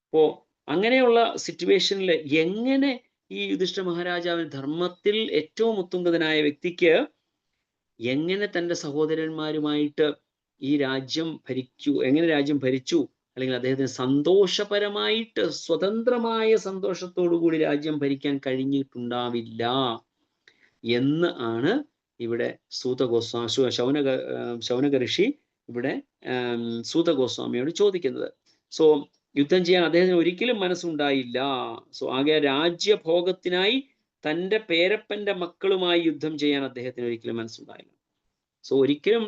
അപ്പോ അങ്ങനെയുള്ള സിറ്റുവേഷനിൽ എങ്ങനെ ഈ യുധിഷ്ഠിര മഹാരാജാവിന്, ധർമ്മത്തിൽ ഏറ്റവും ഉത്തുംഗതനായ വ്യക്തിക്ക് എങ്ങനെ തൻ്റെ സഹോദരന്മാരുമായിട്ട് ഈ രാജ്യം ഭരിച്ചു അല്ലെങ്കിൽ അദ്ദേഹത്തിന് സന്തോഷപരമായിട്ട് സ്വതന്ത്രമായ സന്തോഷത്തോടു കൂടി രാജ്യം ഭരിക്കാൻ കഴിഞ്ഞിട്ടുണ്ടാവില്ല എന്ന് ആണ് ഇവിടെ ശൗനക ഋഷി ഇവിടെ സൂത ഗോസ്വാമിയോട് ചോദിക്കുന്നത്. സോ യുദ്ധം ചെയ്യാൻ അദ്ദേഹത്തിന് ഒരിക്കലും മനസ്സുണ്ടായില്ല. സോ ആകെ രാജ്യഭോഗത്തിനായി തൻ്റെ പേരപ്പന്റെ മക്കളുമായി യുദ്ധം ചെയ്യാൻ അദ്ദേഹത്തിന് ഒരിക്കലും മനസ്സുണ്ടായില്ല. സോ ഒരിക്കലും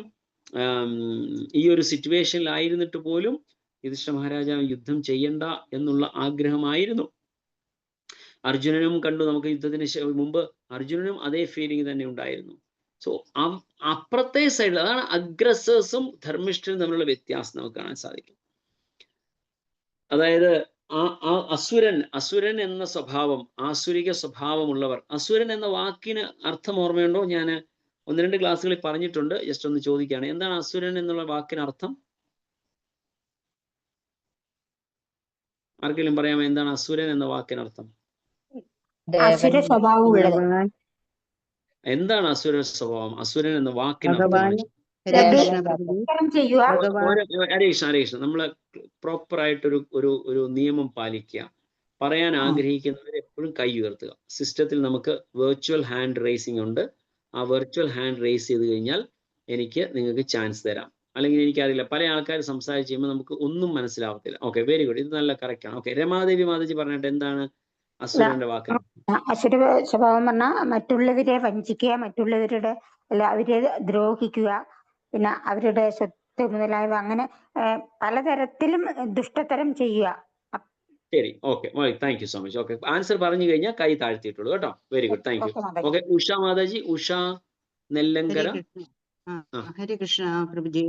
ഈ ഒരു സിറ്റുവേഷനിലായിരുന്നിട്ട് പോലും യുധിഷ്ഠിര മഹാരാജാവ് യുദ്ധം ചെയ്യണ്ട എന്നുള്ള ആഗ്രഹമായിരുന്നു. അർജുനനും കണ്ടു, നമുക്ക് യുദ്ധത്തിന് മുമ്പ് അർജുനനും അതേ ഫീലിംഗ് തന്നെ ഉണ്ടായിരുന്നു. സോ അപ്പുറത്തെ സൈഡിൽ, അതാണ് അഗ്രസേഴ്സും ധർമ്മിഷ്ഠരും തമ്മിലുള്ള വ്യത്യാസം നമുക്ക് കാണാൻ സാധിക്കും. അതായത് അസുരൻ എന്ന സ്വഭാവം, ആസുരിക സ്വഭാവമുള്ളവർ. അസുരൻ എന്ന വാക്കിന് അർത്ഥം ഓർമ്മയുണ്ടോ? ഞാൻ 1-2 ക്ലാസ്സുകളിൽ പറഞ്ഞിട്ടുണ്ട്. ജസ്റ്റ് ഒന്ന് ചോദിക്കുകയാണ്, എന്താണ് അസുരൻ എന്നുള്ള വാക്കിന് അർത്ഥം? ആർക്കെങ്കിലും പറയാമോ എന്താണ് അസുരൻ എന്ന വാക്കിനർത്ഥം? അസുര സ്വഭാവമുള്ളത്. എന്താണ് അസുര സ്വഭാവം? അസുരൻ എന്ന വാക്കിനർത്ഥം ഹരേകൃഷ്ണ, നമ്മള് പ്രോപ്പർ ആയിട്ടൊരു ഒരു നിയമം പാലിക്കുക. പറയാൻ ആഗ്രഹിക്കുന്നവർ എപ്പോഴും കൈ ഉയർത്തുക. സിസ്റ്റത്തിൽ നമുക്ക് വെർച്വൽ ഹാൻഡ് റേസിംഗ് ഉണ്ട്. ആ വെർച്വൽ ഹാൻഡ് റേസ് ചെയ്ത് കഴിഞ്ഞാൽ നിങ്ങൾക്ക് ചാൻസ് തരാം. അല്ലെങ്കിൽ എനിക്കറിയില്ല, പല ആൾക്കാർ സംസാരിച്ച് കഴിയുമ്പോൾ നമുക്ക് ഒന്നും മനസ്സിലാവത്തില്ല. ഓക്കെ, വെരി ഗുഡ്, ഇത് നല്ല കറക്റ്റ് ആണ്. ഓക്കെ, രമാദേവി മാതാജി പറഞ്ഞിട്ട് എന്താണ് അസുരന്റെ വാക്ക്? അസുര സ്വഭാവം പറഞ്ഞാൽ മറ്റുള്ളവരെ വഞ്ചിക്കുക, മറ്റുള്ളവരുടെ അവരെ ദ്രോഹിക്കുക, പിന്നെ അവരുടെ സ്വത്ത് മുതലായവ, അങ്ങനെ പലതരത്തിലും ദുഷ്ടതരം ചെയ്യുക. ശരി, okay, thank you so much. Okay, answer പറഞ്ഞു കഴിഞ്ഞാൽ കൈ താഴ്ത്തിയിട്ടുള്ളൂ കേട്ടോ. Very good, thank you. Okay, Usha Mataji, Usha Nellankara. Hare Krishna Prabhuji.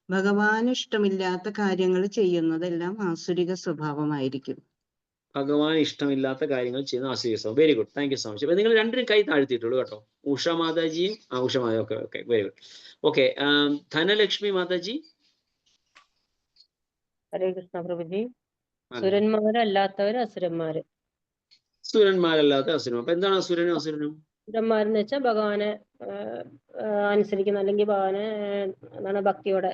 ഭഗവാന് ഇഷ്ടമില്ലാത്ത കാര്യങ്ങൾ ചെയ്യുന്നതെല്ലാം ആസുരിക സ്വഭാവമായിരിക്കും. ഭഗവാൻ ഇഷ്ടമില്ലാത്ത കാര്യങ്ങൾ ചെയ്യുന്ന ആസുരിക സ്വഭാവം. Very good, thank you so much. അപ്പൊ നിങ്ങൾ രണ്ടിനും കൈ താഴ്ത്തിയിട്ടുള്ളൂ കേട്ടോ. ഉഷ മാതാജിയും Usha Mataji. Okay okay, very good. Okay, Dhanalakshmi Mataji. Hare Krishna Prabhuji. സുരന്മാരല്ലാത്തവര് അസുരന്മാര്. സുരന്മാരല്ലാത്ത അസുരന്മാർ. അപ്പൊ എന്താണ് അസുരനും അസുരനും? സുരന്മാരെന്ന് വെച്ചാൽ ഭഗവാനെ അനുസരിക്കുന്ന, അല്ലെങ്കിൽ ഭഗവാനെ എന്താണ് ഭക്തിയോടെ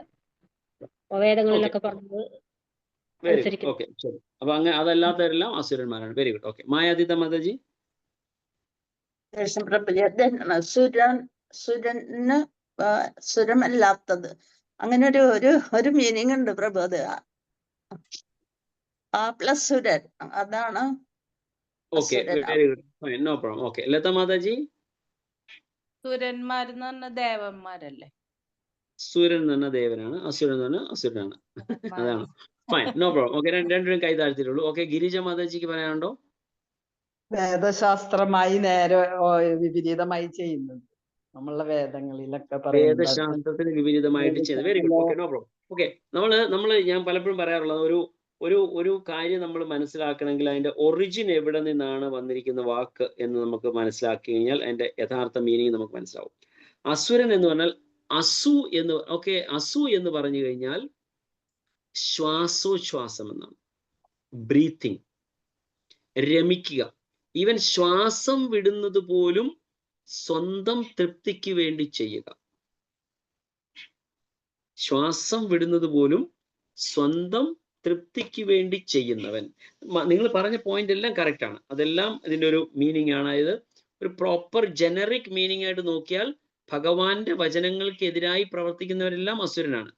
വേദങ്ങളിലൊക്കെ പറഞ്ഞത് അനുസരിക്കും. ഓക്കെ, ശരി. അപ്പൊ അങ്ങനെ അതല്ലാത്തവരെല്ലാം അസുരന്മാരാണ്. Very good. Okay, Mayatita Mataji. സുരന് സുരമല്ലാത്തത്, അങ്ങനെ ഒരു മീനിങ് ഉണ്ട് പ്രഭു. അത് പ്ലസ് സുരൻ, അതാണ്. Okay, very good, fine, no problem. Okay, Lata Mataji. സുരന്മാരെന്ന് പറഞ്ഞ ദേവന്മാരല്ലേ? സൂര്യൻ എന്ന് പറഞ്ഞ ദേവനാണ്, അസുരൻ എന്ന് പറഞ്ഞ അസുരനാണ്. അതാണ്. Fine, no problem. ഓക്കെ, രണ്ടുപേരും കൈ താഴ്ത്തിയിട്ടുള്ളൂ. ഓക്കെ, ഗിരിജ മാതാജിക്ക് പറയാനുണ്ടോ? വേദശാസ്ത്രമായി നേരെ വിപരീതമായി ചെയ്യുന്നത് നമ്മളുടെ വേദങ്ങളിലൊക്കെ വേദശാസ്ത്രത്തിന് വിപരീതമായിട്ട് ചെയ്യുന്നത്. Very good. Okay, no problem. Okay, നമ്മള് ഞാൻ പലപ്പോഴും പറയാറുള്ളത്, ഒരു കാര്യം നമ്മൾ മനസ്സിലാക്കണമെങ്കിൽ അതിന്റെ ഒറിജിൻ എവിടെ നിന്നാണ് വന്നിരിക്കുന്ന വാക്ക് എന്ന് നമുക്ക് മനസ്സിലാക്കി കഴിഞ്ഞാൽ അതിന്റെ യഥാർത്ഥ മീനിങ് നമുക്ക് മനസ്സിലാവും. അസുരൻ എന്ന് പറഞ്ഞാൽ അസു എന്ന് പറഞ്ഞു കഴിഞ്ഞാൽ ശ്വാസോച്ഛ്വാസം എന്നാണ്. ബ്രീത്തിങ്, രമിക്കുക. ഈവൻ ശ്വാസം വിടുന്നത് പോലും സ്വന്തം തൃപ്തിക്ക് വേണ്ടി ചെയ്യുക. ശ്വാസം വിടുന്നത് പോലും സ്വന്തം തൃപ്തിക്ക് വേണ്ടി ചെയ്യുന്നവൻ. നിങ്ങൾ പറഞ്ഞ പോയിന്റ് എല്ലാം കറക്റ്റ് ആണ്. അതെല്ലാം ഇതിന്റെ ഒരു മീനിങ് ആണ്. അതായത് ഒരു പ്രോപ്പർ ജനറിക് മീനിങ് ആയിട്ട് നോക്കിയാൽ ഭഗവാന്റെ വചനങ്ങൾക്കെതിരായി പ്രവർത്തിക്കുന്നവരെല്ലാം അസുരനാണ്.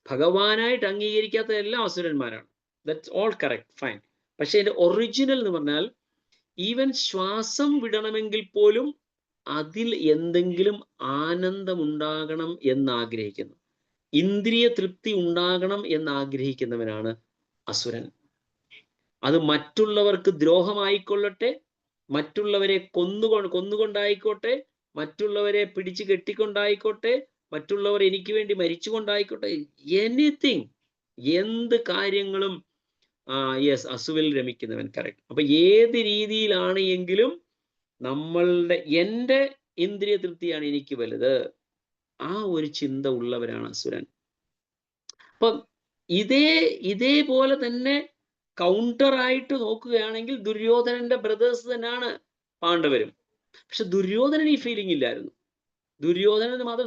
ഭഗവാനായിട്ട് അംഗീകരിക്കാത്തതെല്ലാം അസുരന്മാരാണ്. That's all correct, fine. പക്ഷെ ഇതിന്റെ ഒറിജിനൽ എന്ന് പറഞ്ഞാൽ ഈവൻ ശ്വാസം വിടണമെങ്കിൽ പോലും അതിൽ എന്തെങ്കിലും ആനന്ദമുണ്ടാകണം എന്നാഗ്രഹിക്കുന്നു, ഇന്ദ്രിയ തൃപ്തി ഉണ്ടാകണം എന്നാഗ്രഹിക്കുന്നവനാണ് അസുരൻ. അത് മറ്റുള്ളവർക്ക് ദ്രോഹമായിക്കൊള്ളട്ടെ, മറ്റുള്ളവരെ കൊന്നുകൊണ്ടായിക്കോട്ടെ, മറ്റുള്ളവരെ പിടിച്ചു കെട്ടിക്കൊണ്ടായിക്കോട്ടെ, മറ്റുള്ളവർ എനിക്ക് വേണ്ടി മരിച്ചുകൊണ്ടായിക്കോട്ടെ, എനിത്തിങ്, എന്ത് കാര്യങ്ങളും യെസ്, അസുവിൽ രമിക്കുന്നവൻ. കറക്റ്റ്. അപ്പൊ ഏത് രീതിയിലാണ് എങ്കിലും എൻ്റെ ഇന്ദ്രിയ തൃപ്തിയാണ് എനിക്ക് വലുത്, ആ ഒരു ചിന്ത ഉള്ളവരാണ് അസുരൻ. അപ്പൊ ഇതേപോലെ തന്നെ കൗണ്ടറായിട്ട് നോക്കുകയാണെങ്കിൽ ദുര്യോധനന്റെ ബ്രദേഴ്സ് തന്നെയാണ് പാണ്ഡവരും. പക്ഷെ ദുര്യോധനന് ഈ ഫീലിംഗ് ഇല്ലായിരുന്നു.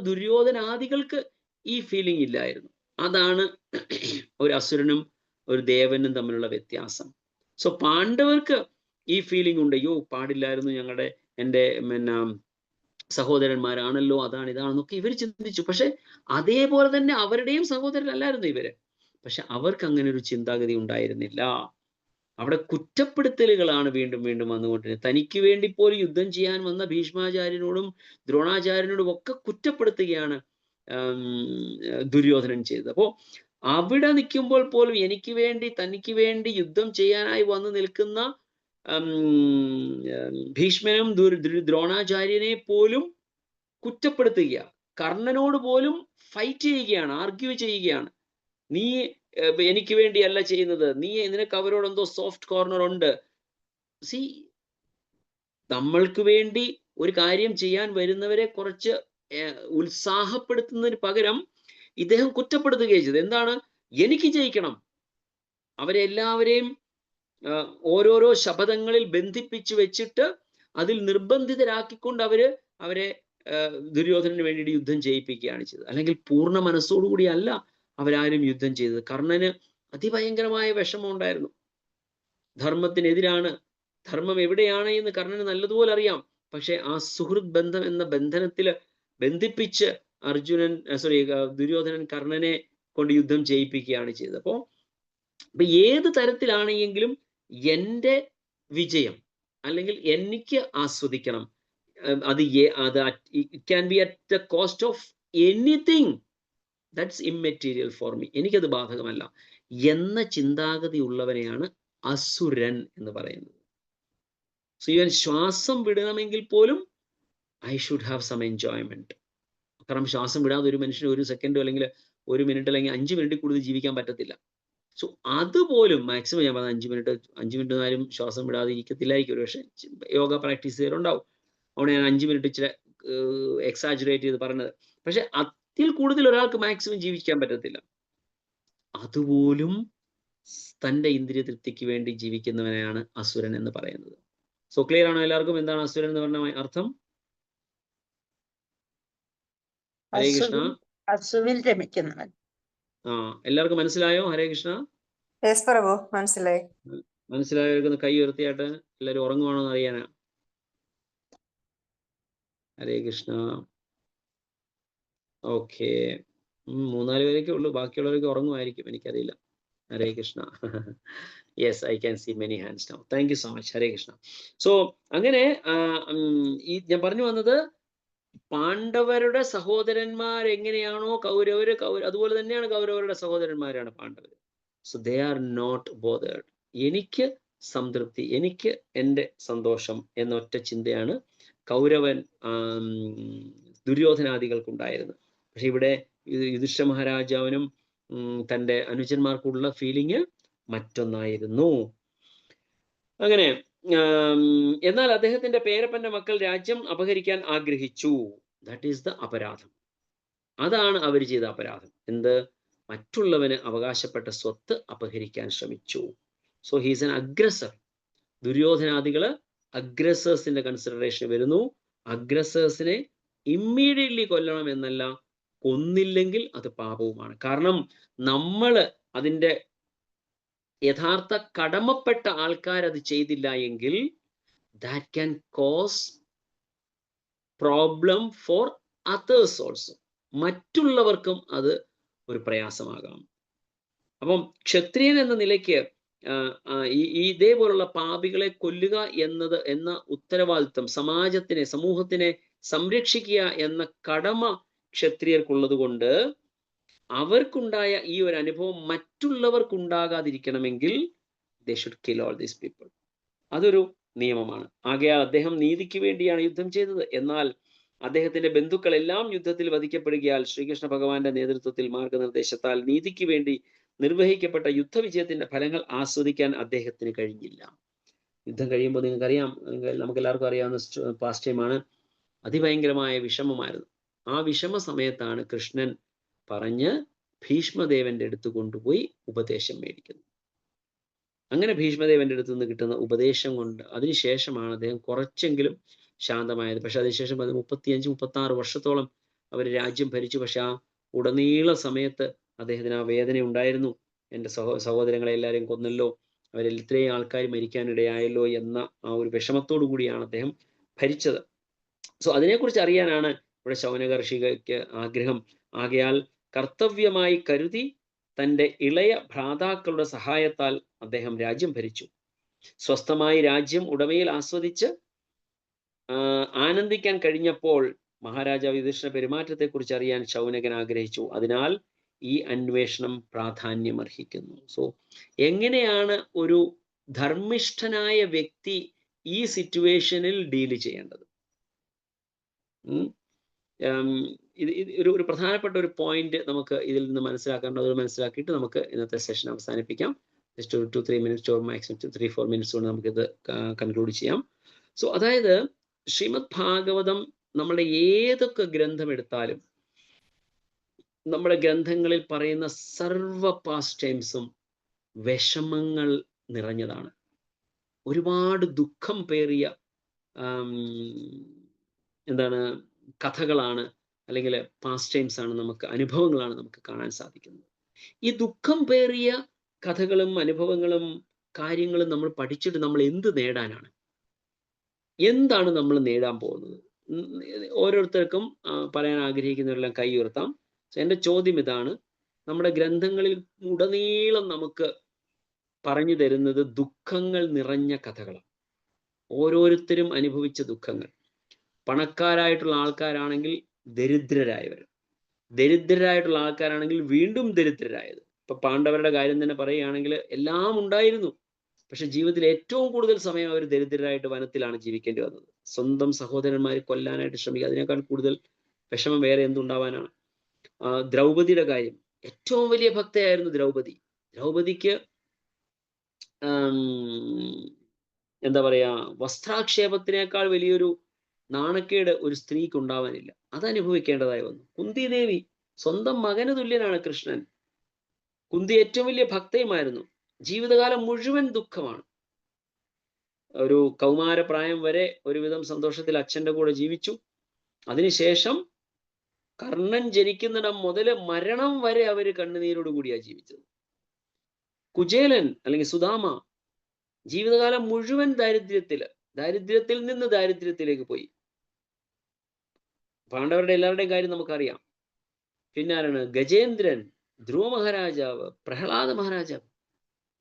ദുര്യോധനാദികൾക്ക് ഈ ഫീലിംഗ് ഇല്ലായിരുന്നു. അതാണ് ഒരു അസുരനും ഒരു ദേവനും തമ്മിലുള്ള വ്യത്യാസം. സോ പാണ്ഡവർക്ക് ഈ ഫീലിംഗ് ഉണ്ട്, അയ്യോ പാടില്ലായിരുന്നു, എൻ്റെ സഹോദരന്മാരാണല്ലോ, അതാണ് ഇതാണെന്നൊക്കെ ഇവർ ചിന്തിച്ചു. പക്ഷെ അതേപോലെ തന്നെ അവരുടെയും സഹോദരനല്ലായിരുന്നു ഇവര്. പക്ഷെ അവർക്ക് അങ്ങനെ ഒരു ചിന്താഗതി ഉണ്ടായിരുന്നില്ല. അവിടെ കുറ്റപ്പെടുത്തലുകളാണ് വീണ്ടും വീണ്ടും വന്നുകൊണ്ടിരുന്നത്. തനിക്ക് വേണ്ടി പോലും യുദ്ധം ചെയ്യാൻ വന്ന ഭീഷ്മാചാര്യനോടും ദ്രോണാചാര്യനോടും ഒക്കെ കുറ്റപ്പെടുത്തുകയാണ് ദുര്യോധനൻ ചെയ്തത്. അപ്പോ അവിടെ നിൽക്കുമ്പോൾ പോലും തനിക്ക് വേണ്ടി യുദ്ധം ചെയ്യാനായി വന്നു നിൽക്കുന്ന ഭീഷ്മനും ദ്രോണാചാര്യനെ പോലും കുറ്റപ്പെടുത്തുക, കർണനോട് പോലും ഫൈറ്റ് ചെയ്യുകയാണ്, ആർഗ്യൂ ചെയ്യുകയാണ്. നീ എനിക്ക് വേണ്ടിയല്ല ചെയ്യുന്നത്, നിനക്ക് അവരോട് എന്തോ സോഫ്റ്റ് കോർണർ ഉണ്ട്. സി, നമ്മൾക്ക് വേണ്ടി ഒരു കാര്യം ചെയ്യാൻ വരുന്നവരെ കുറച്ച് ഉത്സാഹപ്പെടുത്തുന്നതിന് പകരം ഇദ്ദേഹം കുറ്റപ്പെടുത്തുകയും ചെയ്തു. എന്താണ്? എനിക്ക് ജയിക്കണം. അവരെ എല്ലാവരെയും ഓരോരോ ശപഥങ്ങളിൽ ബന്ധിപ്പിച്ചു വെച്ചിട്ട് അതിൽ നിർബന്ധിതരാക്കിക്കൊണ്ട് അവരെ ദുര്യോധനന് വേണ്ടിയിട്ട് യുദ്ധം ചെയ്യിപ്പിക്കുകയാണ് ചെയ്തത്. അല്ലെങ്കിൽ പൂർണ്ണ മനസ്സോടുകൂടി അല്ല അവരാരും യുദ്ധം ചെയ്തത്. കർണന് അതിഭയങ്കരമായ വിഷമം ഉണ്ടായിരുന്നു. ധർമ്മത്തിനെതിരാണ്, ധർമ്മം എവിടെയാണ് എന്ന് കർണന് നല്ലതുപോലെ അറിയാം. പക്ഷെ ആ സുഹൃത് ബന്ധം എന്ന ബന്ധനത്തിൽ ബന്ധിപ്പിച്ച് ദുര്യോധനൻ കർണനെ കൊണ്ട് യുദ്ധം ചെയ്യിപ്പിക്കുകയാണ് ചെയ്തത്. അപ്പൊ ഏത് തരത്തിലാണെങ്കിലും എൻ്റെ വിജയം അല്ലെങ്കിൽ എനിക്ക് ആസ്വദിക്കണം, അത് it can be at the cost of anything, that's immaterial for me, എനിക്കത് ബാധകമല്ല എന്ന ചിന്താഗതി ഉള്ളവനെയാണ് അസുരൻ എന്ന് പറയുന്നത്. സോ ഇവൻ ശ്വാസം വിടണമെങ്കിൽ പോലും I should have some enjoyment. കാരണം ശ്വാസം വിടാതെ ഒരു മനുഷ്യന് ഒരു സെക്കൻഡോ അല്ലെങ്കിൽ ഒരു മിനിറ്റ് അല്ലെങ്കിൽ 5 മിനിറ്റ് കൂടുതൽ ജീവിക്കാൻ പറ്റത്തില്ല. സോ അതുപോലും മാക്സിമം ഞാൻ പറഞ്ഞ 5 മിനിറ്റ് ആരും ശ്വാസം വിടാതെ ഇരിക്കത്തില്ലായിരിക്കും. ഒരു പക്ഷേ യോഗ പ്രാക്ടീസ് ചെയ്തിട്ടുണ്ടാവും. അവിടെ ഞാൻ 5 മിനിറ്റ് ഇച്ചിരി എക്സാജുറേറ്റ് ചെയ്ത് പറഞ്ഞത്. പക്ഷെ അതിൽ കൂടുതൽ ഒരാൾക്ക് മാക്സിമം ജീവിക്കാൻ പറ്റത്തില്ല. അതുപോലും തൻ്റെ ഇന്ദ്രിയ തൃപ്തിക്ക് വേണ്ടി ജീവിക്കുന്നവനെയാണ് അസുരൻ എന്ന് പറയുന്നത്. സോ ക്ലിയർ ആണോ എല്ലാവർക്കും എന്താണ് അസുരൻ എന്ന് പറഞ്ഞ അർത്ഥം? ഹരേ കൃഷ്ണ. അസുവിൽ രമിക്കുന്നവൻ. എല്ലാവർക്കും മനസ്സിലായോ? ഹരേ കൃഷ്ണ. മനസ്സിലായി. മനസ്സിലായവർക്കൊന്ന് കൈ ഉയർത്തിയായിട്ട് എല്ലാവരും ഉറങ്ങുവാണോ എന്ന് അറിയാനാ. ഹരേ കൃഷ്ണ. ഓക്കെ, 3-4 പേരൊക്കെ ഉള്ളൂ, ബാക്കിയുള്ളവരൊക്കെ ഉറങ്ങുമായിരിക്കും, എനിക്കറിയില്ല. Hare Krishna. Yes, I can see many hands now. Thank you so much. Hare Krishna. So അങ്ങനെ ഞാൻ പറഞ്ഞു വന്നത്, പാണ്ഡവരുടെ സഹോദരന്മാരെങ്ങനെയാണോ കൗരവര്, അതുപോലെ തന്നെയാണ് കൗരവരുടെ സഹോദരന്മാരാണ് പാണ്ഡവർ. So they are not bothered. എനിക്ക് സംതൃപ്തി, എനിക്ക് എൻ്റെ സന്തോഷം എന്ന ഒറ്റ ചിന്തയാണ് കൗരവൻ ദുര്യോധനാദികൾക്കുണ്ടായിരുന്നത്. പക്ഷെ ഇവിടെ യുധിഷ്ഠിര മഹാരാജാവിനും തൻ്റെ അനുജന്മാർക്കുള്ള ഫീലിംഗ് മറ്റൊന്നായിരുന്നു. അങ്ങനെ എന്നാൽ അദ്ദേഹത്തിന്റെ പേരപ്പന്റെ മക്കൾ രാജ്യം അപഹരിക്കാൻ ആഗ്രഹിച്ചു. ദാറ്റ് ഈസ് ദ അപരാധം. അതാണ് അവർ ചെയ്ത അപരാധം. എന്ത്? മറ്റുള്ളവന് അവകാശപ്പെട്ട സ്വത്ത് അപഹരിക്കാൻ ശ്രമിച്ചു. So he's an aggressor. ദുര്യോധനാദികള് അഗ്രസേഴ്സിന്റെ കൺസിഡറേഷൻ വരുന്നു. അഗ്രസേഴ്സിനെ ഇമ്മീഡിയറ്റ്ലി കൊല്ലണം എന്നല്ല, കൊന്നില്ലെങ്കിൽ അത് പാപവുമാണ്. കാരണം നമ്മള് അതിൻ്റെ യഥാർത്ഥ കടമപ്പെട്ട ആൾക്കാർ അത് ചെയ്തില്ല എങ്കിൽ that can cos problem for others also. മറ്റുള്ളവർക്കും അത് ഒരു പ്രയാസമാകാം. അപ്പം ക്ഷത്രിയൻ എന്ന നിലയ്ക്ക് ഇതേപോലുള്ള പാപികളെ കൊല്ലുക എന്ന ഉത്തരവാദിത്വം, സമൂഹത്തിനെ സംരക്ഷിക്കുക എന്ന കടമ ക്ഷത്രിയർക്കുള്ളത് കൊണ്ട് അവർക്കുണ്ടായ ഈ ഒരു അനുഭവം മറ്റുള്ളവർക്കുണ്ടാകാതിരിക്കണമെങ്കിൽ they should kill all these people. അതൊരു നിയമമാണ്. ആകയാൽ അദ്ദേഹം നീതിക്ക് വേണ്ടിയാണ് യുദ്ധം ചെയ്തത്. എന്നാൽ അദ്ദേഹത്തിന്റെ ബന്ധുക്കളെല്ലാം യുദ്ധത്തിൽ വധിക്കപ്പെടുകയാൽ ശ്രീകൃഷ്ണ ഭഗവാന്റെ നേതൃത്വത്തിൽ മാർഗനിർദ്ദേശത്താൽ നീതിക്ക് വേണ്ടി നിർവഹിക്കപ്പെട്ട യുദ്ധവിജയത്തിന്റെ ഫലങ്ങൾ ആസ്വദിക്കാൻ അദ്ദേഹത്തിന് കഴിഞ്ഞില്ല. യുദ്ധം കഴിയുമ്പോൾ നിങ്ങൾക്കറിയാം, നമുക്ക് എല്ലാവർക്കും അറിയാവുന്ന പാസ്റ്റ് ടൈമാണ്, അതിഭയങ്കരമായ വിഷമമായിരുന്നു. ആ വിഷമ സമയത്താണ് കൃഷ്ണൻ പറഞ്ഞ് ഭീഷ്മദേവന്റെ അടുത്ത് കൊണ്ടുപോയി ഉപദേശം മേടിക്കുന്നത്. അങ്ങനെ ഭീഷ്മദേവന്റെ അടുത്ത് നിന്ന് കിട്ടുന്ന ഉപദേശം കൊണ്ട് അതിനുശേഷമാണ് അദ്ദേഹം കുറച്ചെങ്കിലും ശാന്തമായത്. പക്ഷെ അതിനുശേഷം 35-36 വർഷത്തോളം അവർ രാജ്യം ഭരിച്ചു. പക്ഷെ ആ ഉടനീള സമയത്ത് അദ്ദേഹത്തിന് ആ വേദന ഉണ്ടായിരുന്നു. എൻ്റെ സഹോദരങ്ങളെ എല്ലാവരെയും കൊന്നല്ലോ, അവരിൽ ഇത്രയും ആൾക്കാർ മരിക്കാനിടയായല്ലോ എന്ന ആ ഒരു വിഷമത്തോടു കൂടിയാണ് അദ്ദേഹം ഭരിച്ചത്. സോ അതിനെക്കുറിച്ച് അറിയാനാണ് ഇവിടെ ശൗനകർഷികയ്ക്ക് ആഗ്രഹം. ആകയാൽ കർത്തവ്യമായി കരുതി തൻ്റെ ഇളയ ഭ്രാതാക്കളുടെ സഹായത്താൽ അദ്ദേഹം രാജ്യം ഭരിച്ചു. സ്വസ്ഥമായി രാജ്യം ഉടമയിൽ ആസ്വദിച്ച് ആനന്ദിക്കാൻ കഴിഞ്ഞപ്പോൾ മഹാരാജാവ് യുധിഷ്ഠിര പെരുമാറ്റത്തെക്കുറിച്ച് അറിയാൻ ശൗനകൻ ആഗ്രഹിച്ചു. അതിനാൽ ഈ അന്വേഷണം പ്രാധാന്യം അർഹിക്കുന്നു. സോ എങ്ങനെയാണ് ഒരു ധർമ്മിഷ്ഠനായ വ്യക്തി ഈ സിറ്റുവേഷനിൽ ഡീല് ചെയ്യേണ്ടത്? ഒരു പ്രധാനപ്പെട്ട ഒരു പോയിന്റ് നമുക്ക് ഇതിൽ നിന്ന് മനസ്സിലാക്കേണ്ടത് മനസ്സിലാക്കിയിട്ട് നമുക്ക് ഇന്നത്തെ സെഷൻ അവസാനിപ്പിക്കാം. ജസ്റ്റ് ഒരു 2-3 മിനിറ്റ്സ് മാക്സിമം 3-4 മിനിറ്റ്സ് കൊണ്ട് നമുക്കിത് കൺക്ലൂഡ് ചെയ്യാം. സോ അതായത് ശ്രീമദ് ഭാഗവതം നമ്മുടെ ഏതൊക്കെ ഗ്രന്ഥം എടുത്താലും നമ്മുടെ ഗ്രന്ഥങ്ങളിൽ പറയുന്ന സർവ പാസ്റ്റ് ടൈംസും വിഷമങ്ങൾ നിറഞ്ഞതാണ്. ഒരുപാട് ദുഃഖം പേറിയ കഥകളാണ്, അല്ലെങ്കിൽ പാസ്റ്റ് ടൈംസ് ആണ്, നമുക്ക് അനുഭവങ്ങളാണ് നമുക്ക് കാണാൻ സാധിക്കുന്നത്. ഈ ദുഃഖം പേറിയ കഥകളും അനുഭവങ്ങളും കാര്യങ്ങളും നമ്മൾ പഠിച്ചിട്ട് നമ്മൾ എന്ത് നേടാനാണ്? എന്താണ് നമ്മൾ നേടാൻ പോകുന്നത്? ഓരോരുത്തർക്കും പറയാൻ ആഗ്രഹിക്കുന്നവരെല്ലാം കൈ ഉയർത്താം. എൻ്റെ ചോദ്യം ഇതാണ്: നമ്മുടെ ഗ്രന്ഥങ്ങളിൽ ഉടനീളം നമുക്ക് പറഞ്ഞു തരുന്നത് ദുഃഖങ്ങൾ നിറഞ്ഞ കഥകളാണ്. ഓരോരുത്തരും അനുഭവിച്ച ദുഃഖങ്ങൾ. പണക്കാരായിട്ടുള്ള ആൾക്കാരാണെങ്കിൽ ദരിദ്രരായവർ, ദരിദ്രരായിട്ടുള്ള ആൾക്കാരാണെങ്കിൽ വീണ്ടും ദരിദ്രരായത്. ഇപ്പൊ പാണ്ഡവരുടെ കാര്യം തന്നെ പറയുകയാണെങ്കിൽ എല്ലാം ഉണ്ടായിരുന്നു, പക്ഷെ ജീവിതത്തിൽ ഏറ്റവും കൂടുതൽ സമയം അവർ ദരിദ്രരായിട്ട് വനത്തിലാണ് ജീവിക്കേണ്ടി വന്നത്. സ്വന്തം സഹോദരന്മാരെ കൊല്ലാനായിട്ട് ശ്രമിക്കുക. അതിനേക്കാൾ കൂടുതൽ വിഷമം വേറെ എന്തുണ്ടാവാനാണ്? ദ്രൗപദിയുടെ കാര്യം, ഏറ്റവും വലിയ ഭക്തയായിരുന്നു ദ്രൗപദി. ദ്രൗപദിക്ക് എന്താ പറയാ, വസ്ത്രാക്ഷേപത്തിനേക്കാൾ വലിയൊരു നാണക്കേട് ഒരു സ്ത്രീക്ക് ഉണ്ടാവാനില്ല. അത് അനുഭവിക്കേണ്ടതായി വന്നു. കുന്തി ദേവി, സ്വന്തം മകന് തുല്യനാണ് കൃഷ്ണൻ. കുന്തി ഏറ്റവും വലിയ ഭക്തയുമായിരുന്നു. ജീവിതകാലം മുഴുവൻ ദുഃഖമാണ്. ഒരു കൗമാരപ്രായം വരെ ഒരുവിധം സന്തോഷത്തിൽ അച്ഛൻ്റെ കൂടെ ജീവിച്ചു. അതിനുശേഷം കർണൻ ജനിക്കുന്നിടം മുതൽ മരണം വരെ അവര് കണ്ണുനീരോട് കൂടിയാണ് ജീവിച്ചത്. കുചേലൻ അല്ലെങ്കിൽ സുധാമ ജീവിതകാലം മുഴുവൻ ദാരിദ്ര്യത്തിൽ നിന്ന് ദാരിദ്ര്യത്തിലേക്ക് പോയി. പാണ്ഡവരുടെ എല്ലാവരുടെയും കാര്യം നമുക്കറിയാം. പിന്നെ ആരാണ്? ഗജേന്ദ്രൻ, ധ്രുവ മഹാരാജാവ്, പ്രഹ്ലാദ മഹാരാജാവ്.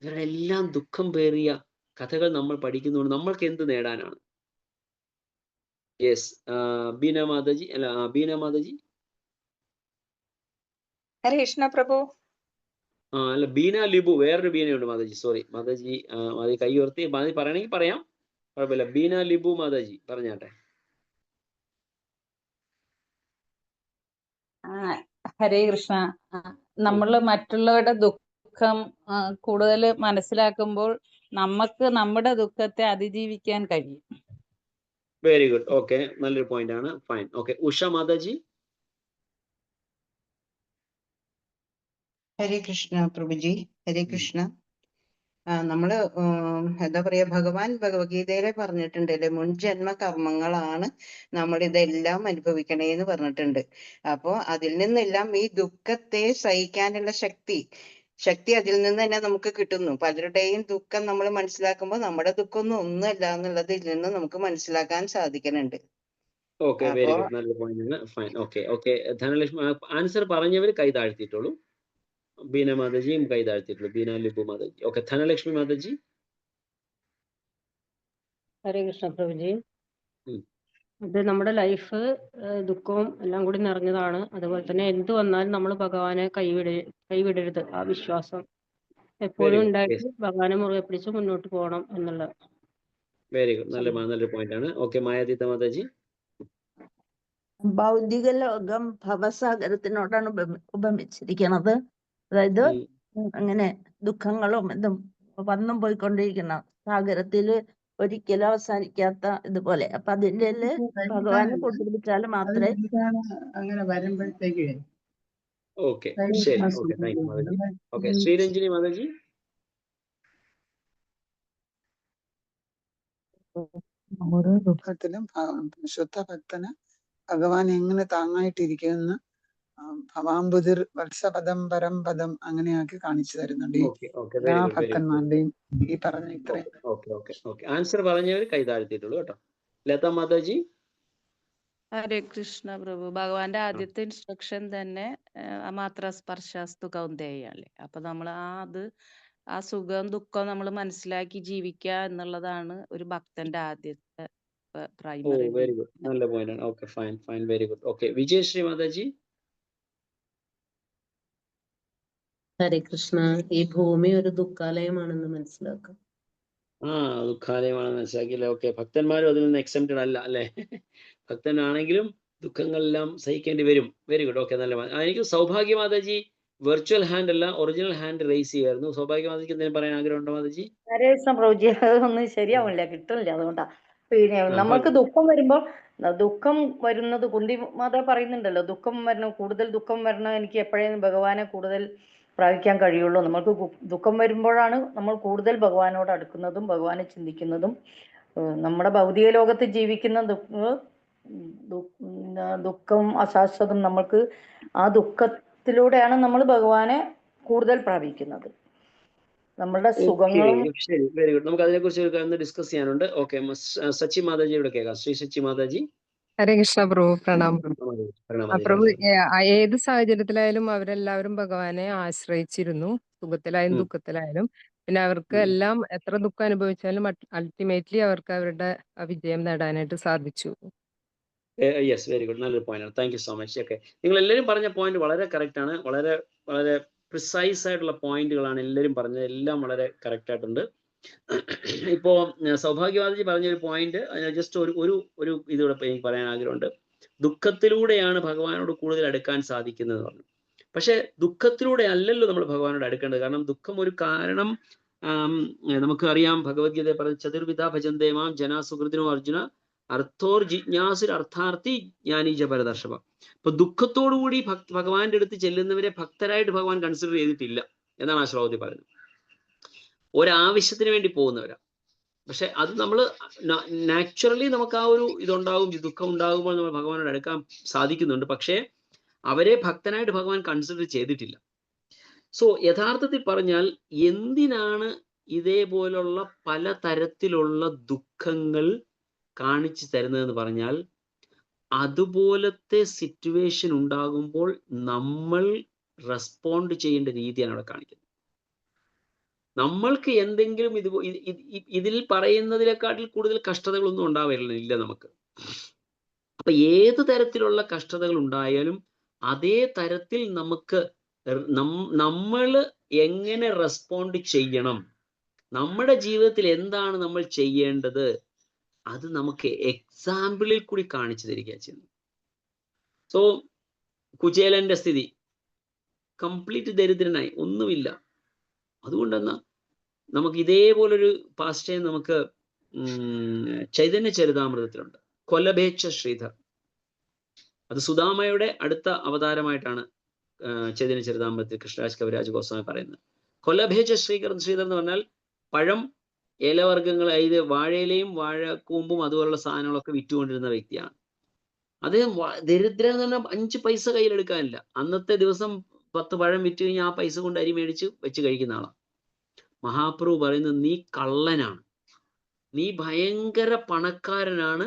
ഇവരുടെ എല്ലാം ദുഃഖം പേറിയ കഥകൾ നമ്മൾ പഠിക്കുന്നതുകൊണ്ട് നമ്മൾക്ക് എന്ത് നേടാനാണ്? യെസ്, ബീന മാതാജി. അല്ല, ബീന മാതാജി. ഹരേ കൃഷ്ണ പ്രഭു. അല്ല, ബീന ലിബു, വേറൊരു ബീനയുണ്ട് മാതാജി. സോറി മാതാജി, മാതാജി കൈ ഉയർത്തി. മാതാജി പറയണമെങ്കിൽ പറയാം, കുഴപ്പമില്ല. ബീന ലിബു മാതാജി പറഞ്ഞാട്ടെ. ഹരേ കൃഷ്ണ. നമ്മൾ മറ്റുള്ളവരുടെ ദുഃഖം കൂടുതൽ മനസ്സിലാക്കുമ്പോൾ നമുക്ക് നമ്മുടെ ദുഃഖത്തെ അതിജീവിക്കാൻ കഴിയും. Very good. ഓക്കെ, നല്ലൊരു പോയിന്റ് ആണ്. ഫൈൻ. ഓക്കെ, ഉഷ മാതാജി. ഹരേ കൃഷ്ണ പ്രഭുജി. ഹരേ കൃഷ്ണ. നമ്മള് എന്താ പറയാ, ഭഗവാൻ ഭഗവത്ഗീതയിലെ പറഞ്ഞിട്ടുണ്ടല്ലേ, മുൻജന്മ കർമ്മങ്ങളാണ് നമ്മൾ ഇതെല്ലാം അനുഭവിക്കണേന്ന് പറഞ്ഞിട്ടുണ്ട്. അപ്പോ അതിൽ നിന്നെല്ലാം ഈ ദുഃഖത്തെ സഹിക്കാനുള്ള ശക്തി അതിൽ നിന്ന് തന്നെ നമുക്ക് കിട്ടുന്നു. പലരുടെയും ദുഃഖം നമ്മൾ മനസ്സിലാക്കുമ്പോൾ നമ്മുടെ ദുഃഖമൊന്നും ഒന്നുമല്ല എന്നുള്ളത് ഇതിൽ നിന്ന് നമുക്ക് മനസ്സിലാക്കാൻ സാധിക്കുന്നുണ്ട്. Okay, very good. നല്ല പോയിന്റ് ആണ്. Fine. Okay okay, Dhanalakshmi answer പറഞ്ഞവർ കൈ താഴ്ത്തിയിട്ടുള്ളൂ. ബീന മാതാജിയും കൈ താഴ്ത്തിയിട്ടുള്ളൂ. ബീന ലിബു മാതാജി. ഓക്കെ, ധനലക്ഷ്മി മാതാജി. ഹരേ കൃഷ്ണ പ്രഭുജി. അത് നമ്മുടെ ലൈഫ് ദുഃഖവും എല്ലാം കൂടി നിറഞ്ഞതാണ്. അതുപോലെ തന്നെ എന്ത് വന്നാലും നമ്മൾ ഭഗവാനെ കൈവിടരുത്. ആ വിശ്വാസം എപ്പോഴും ഉണ്ടായിട്ട് ഭഗവാനെ മുറുകെ പിടിച്ച് മുന്നോട്ട് പോകണം എന്നുള്ളത്. Very good. നല്ലൊരു പോയിന്റ് ആണ്. ഓക്കെ, മായാതീത മാതാജി. ഭൗതിക ലോകം ഭവസാഗരത്തിനോടാണ് ഉപമിച്ചിരിക്കുന്നത്. അതായത് അങ്ങനെ ദുഃഖങ്ങളും ഇതും വന്നും പോയിക്കൊണ്ടിരിക്കുന്ന സാഗരത്തില് ഒരിക്കലും അവസാനിക്കാത്ത ഇതുപോലെ. അപ്പൊ അതിന്റെ ഭഗവാനെ കൊണ്ടുപിടിച്ചാൽ മാത്രമേ അങ്ങനെ വരുമ്പോഴത്തേക്ക്. ഓക്കെ, ശരി. Okay, thank U Mataji. Okay, Sriranjini Mataji. ഓരോ ദുഃഖത്തിലും ശുദ്ധ ഭക്തന് ഭഗവാൻ എങ്ങനെ താങ്ങായിട്ടിരിക്കുമെന്ന് ഭവാംബുധിർ വത്സപദം പരംപദം അങ്ങനെയാക്കി കാണിച്ചു തരുന്നുണ്ട് എല്ലാ ഭക്തന്മാരുടെയും. ഈ പറഞ്ഞ ഇത്രയും. ആൻസർ പറഞ്ഞവർ കൈ താഴ്ത്തിയിട്ടുള്ളൂ കേട്ടോ. ലത മാതാജി. ഹരേ കൃഷ്ണ പ്രഭു. ഭഗവാന്റെ ആദ്യത്തെ ഇൻസ്ട്രക്ഷൻ തന്നെ മാത്ര സ്പർശാസ്തു കൗന്ദേയല്ലേ. അപ്പൊ നമ്മൾ ആ സുഖം ദുഃഖം നമ്മൾ മനസ്സിലാക്കി ജീവിക്കുക എന്നുള്ളതാണ് ഒരു ഭക്തന്റെ ആദ്യത്തെ ഓ പ്രൈമറി വെരി ഗുഡ്, നല്ല പോയിന്റ് ആണ്. Okay, fine fine, very good. Okay, Vijayasree Mataji. Hare Krishna. ഈ ഭൂമി ഒരു ദുഃഖാലയമാണെന്ന് മനസ്സിലാക്കാം. ദുഃഖാലയമാണെന്ന് മനസ്സിലാക്കിയില്ലേ. ഓക്കെ, ഭക്തന്മാരും അതിൽ നിന്ന് എക്സെപ്റ്റഡ് അല്ല അല്ലേ? ഭക്തനാണെങ്കിലും ദുഃഖങ്ങളെല്ലാം സഹിക്കേണ്ടി വരും. Very good. ഓക്കെ, നല്ല എനിക്ക് സൗഭാഗ്യ മാതാജി വെർച്വൽ ഹാൻഡ് അല്ല, ഒറിജിനൽ ഹാൻഡ് റേസ് ചെയ്യായിരുന്നു. സൗഭാഗ്യ മാതാജിക്ക് എന്തെങ്കിലും പറയാൻ ആഗ്രഹമുണ്ടോ മാതാജി? ഹരേ കൃഷ്ണ പ്രഭുജി, അതൊന്നും ശരിയാവില്ല, കിട്ടുന്നില്ല. അതുകൊണ്ടാ പിന്നെ നമ്മൾക്ക് ദുഃഖം വരുമ്പോൾ ദുഃഖം വരുന്നത് കുന്തി മാതാ പറയുന്നുണ്ടല്ലോ, ദുഃഖം വരണം, കൂടുതൽ ദുഃഖം വരണം, എനിക്ക് എപ്പോഴേലും ഭഗവാനെ കൂടുതൽ പ്രാപിക്കാൻ കഴിയുള്ളൂ. നമ്മൾക്ക് ദുഃഖം വരുമ്പോഴാണ് നമ്മൾ കൂടുതൽ ഭഗവാനോട് അടുക്കുന്നതും ഭഗവാനെ ചിന്തിക്കുന്നതും. നമ്മുടെ ഭൗതിക ലോകത്ത് ജീവിക്കുന്ന ദുഃഖം അശാശ്വതം. നമ്മൾക്ക് ആ ദുഃഖത്തിലൂടെയാണ് നമ്മൾ ഭഗവാനെ കൂടുതൽ പ്രാപിക്കുന്നത്. നമ്മളുടെ സുഖങ്ങളും. ശരി, വെരി ഗുഡ്. നമുക്ക് അതിനെ കുറിച്ച് ഒന്ന് ഡിസ്കസ് ചെയ്യാനുണ്ട്. ഓക്കെ, സച്ചി മാതാജിയുടെ കേൾക്കാം. ശ്രീ സച്ചി മാതാജി. ഹരേ കൃഷ്ണ പ്രഭു, പ്രണാം പ്രഭു. ഏത് സാഹചര്യത്തിലായാലും അവരെല്ലാവരും ഭഗവാനെ ആശ്രയിച്ചിരുന്നു, സുഖത്തിലായാലും ദുഃഖത്തിലായാലും. പിന്നെ അവർക്ക് എല്ലാം എത്ര ദുഃഖം അനുഭവിച്ചാലും അൾട്ടിമേറ്റ്ലി അവർക്ക് അവരുടെ വിജയം നേടാനായിട്ട് സാധിച്ചു. യെസ്, വെരി ഗുഡ്, നല്ലൊരു പോയിന്റ് ആണ്. Thank you so much. Okay, നിങ്ങൾ എല്ലാവരും പറഞ്ഞ പോയിന്റ് വളരെ കറക്റ്റ് ആണ്. വളരെ വളരെ പ്രിസൈസ് ആയിട്ടുള്ള പോയിന്റുകളാണ് എല്ലാവരും പറഞ്ഞത്. എല്ലാം വളരെ കറക്റ്റ് ആയിട്ടുണ്ട്. ഇപ്പോ സൗഭാഗ്യവാദി പറഞ്ഞൊരു പോയിന്റ്, ജസ്റ്റ് ഒരു ഇതിവിടെ എനിക്ക് പറയാൻ ആഗ്രഹമുണ്ട്. ദുഃഖത്തിലൂടെയാണ് ഭഗവാനോട് കൂടുതൽ അടുക്കാൻ സാധിക്കുന്നത് പറഞ്ഞു. പക്ഷെ ദുഃഖത്തിലൂടെ അല്ലല്ലോ നമ്മൾ ഭഗവാനോട് അടുക്കേണ്ടത്. കാരണം ദുഃഖം ഒരു കാരണം. നമുക്ക് അറിയാം, ഭഗവത്ഗീത പറഞ്ഞ ചതുർവിധ ഭജന്തേമാം ജനാ സുഹൃത്തിനോ അർജുന അർത്ഥോർ ജിജ്ഞാസുർ അർത്ഥാർത്ഥി ജ്ഞാനീജ പരദർശവ. അപ്പൊ ദുഃഖത്തോടുകൂടി ഭഗവാന്റെ അടുത്ത് ചെല്ലുന്നവരെ ഭക്തരായിട്ട് ഭഗവാൻ കൺസിഡർ ചെയ്തിട്ടില്ല എന്നാണ് ആ ശ്ലോകത്തിൽ പറയുന്നത്. ഒരാവശ്യത്തിന് വേണ്ടി പോകുന്നവരാ. പക്ഷെ അത് നമ്മൾ നാച്ചുറലി നമുക്ക് ആ ഒരു ഇതുണ്ടാകും, ദുഃഖം ഉണ്ടാകുമ്പോൾ നമ്മൾ ഭഗവാനോട് അടുക്കാൻ സാധിക്കുന്നുണ്ട്. പക്ഷേ അവരെ ഭക്തനായിട്ട് ഭഗവാൻ കൺസിഡർ ചെയ്തിട്ടില്ല. സോ യഥാർത്ഥത്തിൽ പറഞ്ഞാൽ എന്തിനാണ് ഇതേപോലുള്ള പലതരത്തിലുള്ള ദുഃഖങ്ങൾ കാണിച്ചു തരുന്നതെന്ന് പറഞ്ഞാൽ, അതുപോലത്തെ സിറ്റുവേഷൻ ഉണ്ടാകുമ്പോൾ നമ്മൾ റെസ്പോണ്ട് ചെയ്യേണ്ട രീതിയാണ് അവിടെ കാണിക്കുന്നത്. നമ്മൾക്ക് എന്തെങ്കിലും ഇതിൽ പറയുന്നതിനെക്കാട്ടിൽ കൂടുതൽ കഷ്ടതകളൊന്നും ഉണ്ടാവില്ല നമുക്ക്. അപ്പൊ ഏത് തരത്തിലുള്ള കഷ്ടതകൾ ഉണ്ടായാലും അതേ തരത്തിൽ നമുക്ക് നമ്മൾ എങ്ങനെ റെസ്പോണ്ട് ചെയ്യണം, നമ്മുടെ ജീവിതത്തിൽ എന്താണ് നമ്മൾ ചെയ്യേണ്ടത്, അത് നമുക്ക് എക്സാമ്പിളിൽ കൂടി കാണിച്ചു തരിക ചെയ്യുന്നു. സോ കുചേലന്റെ സ്ഥിതി കംപ്ലീറ്റ് ദരിദ്രനായി, ഒന്നുമില്ല. അതുകൊണ്ടെന്നാ നമുക്ക് ഇതേപോലൊരു പാസ്റ്റേ നമുക്ക് ചൈതന്യ ചരിതാമൃതത്തിലുണ്ട്. കൊലഭേച്ഛ ശ്രീധർ, അത് സുദാമയുടെ അടുത്ത അവതാരമായിട്ടാണ് ചൈതന്യ ചരിതാമൃതത്തിൽ കൃഷ്ണരാജ് കവിരാജ് ഗോസ്വാമി പറയുന്നത്. കൊലഭേച്ഛ ശ്രീധർ എന്ന് പറഞ്ഞാൽ പഴം, ഇലവർഗ്ഗങ്ങൾ, അതായത് വാഴയിലയും വാഴക്കൂമ്പും അതുപോലുള്ള സാധനങ്ങളൊക്കെ വിറ്റുകൊണ്ടിരുന്ന വ്യക്തിയാണ്. അദ്ദേഹം ദരിദ്രൻ എന്ന് പറഞ്ഞാൽ 5 പൈസ കയ്യിലെടുക്കാനില്ല. അന്നത്തെ ദിവസം 10 പഴം വിറ്റ് കഴിഞ്ഞാൽ ആ പൈസ കൊണ്ട് അരി മേടിച്ച് വെച്ച് കഴിക്കുന്ന ആളാണ്. മഹാപ്രഭു പറയുന്നത്, നീ കള്ളനാണ്, നീ ഭയങ്കര പണക്കാരനാണ്,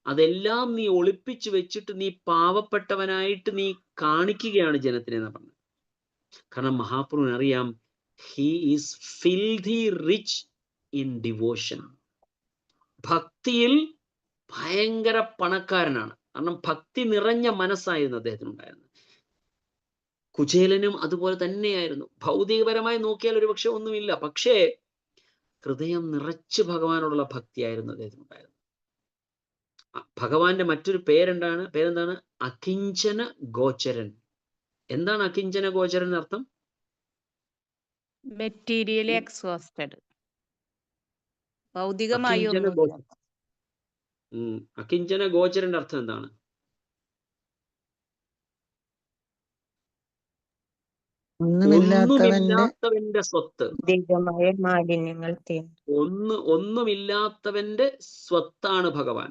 അതെല്ലാം നീ ഒളിപ്പിച്ചു വെച്ചിട്ട് നീ പാവപ്പെട്ടവനായിട്ട് നീ കാണിക്കുകയാണ് ജനത്തിനെ എന്ന് പറഞ്ഞത്. കാരണം മഹാപ്രഭുവിന് അറിയാം, he is filthy rich in devotion. ഭക്തിയിൽ ഭയങ്കര പണക്കാരനാണ്. കാരണം ഭക്തി നിറഞ്ഞ മനസ്സായിരുന്നു അദ്ദേഹത്തിനുണ്ടായിരുന്നത്. കുചേലനും അതുപോലെ തന്നെയായിരുന്നു. ഭൗതികപരമായി നോക്കിയാൽ ഒരു പക്ഷെ ഒന്നുമില്ല, പക്ഷേ ഹൃദയം നിറച്ച് ഭഗവാനോടുള്ള ഭക്തിയായിരുന്നു അദ്ദേഹത്തിനുണ്ടായിരുന്നത്. ഭഗവാന്റെ മറ്റൊരു പേരെന്താണ്? അകിഞ്ചന ഗോചരൻ. എന്താണ് അകിഞ്ചന ഗോചരൻ അർത്ഥം? മെറ്റീരിയലി എക്സോസ്റ്റഡ്, ഭൗതികമായി അകിഞ്ചന ഗോചരന്റെ അർത്ഥം എന്താണ്? ഒന്നുമില്ലാത്തവന്റെ സ്വത്ത്, മാലിന്യങ്ങൾ ഒന്നുമില്ലാത്തവന്റെ സ്വത്താണ് ഭഗവാൻ.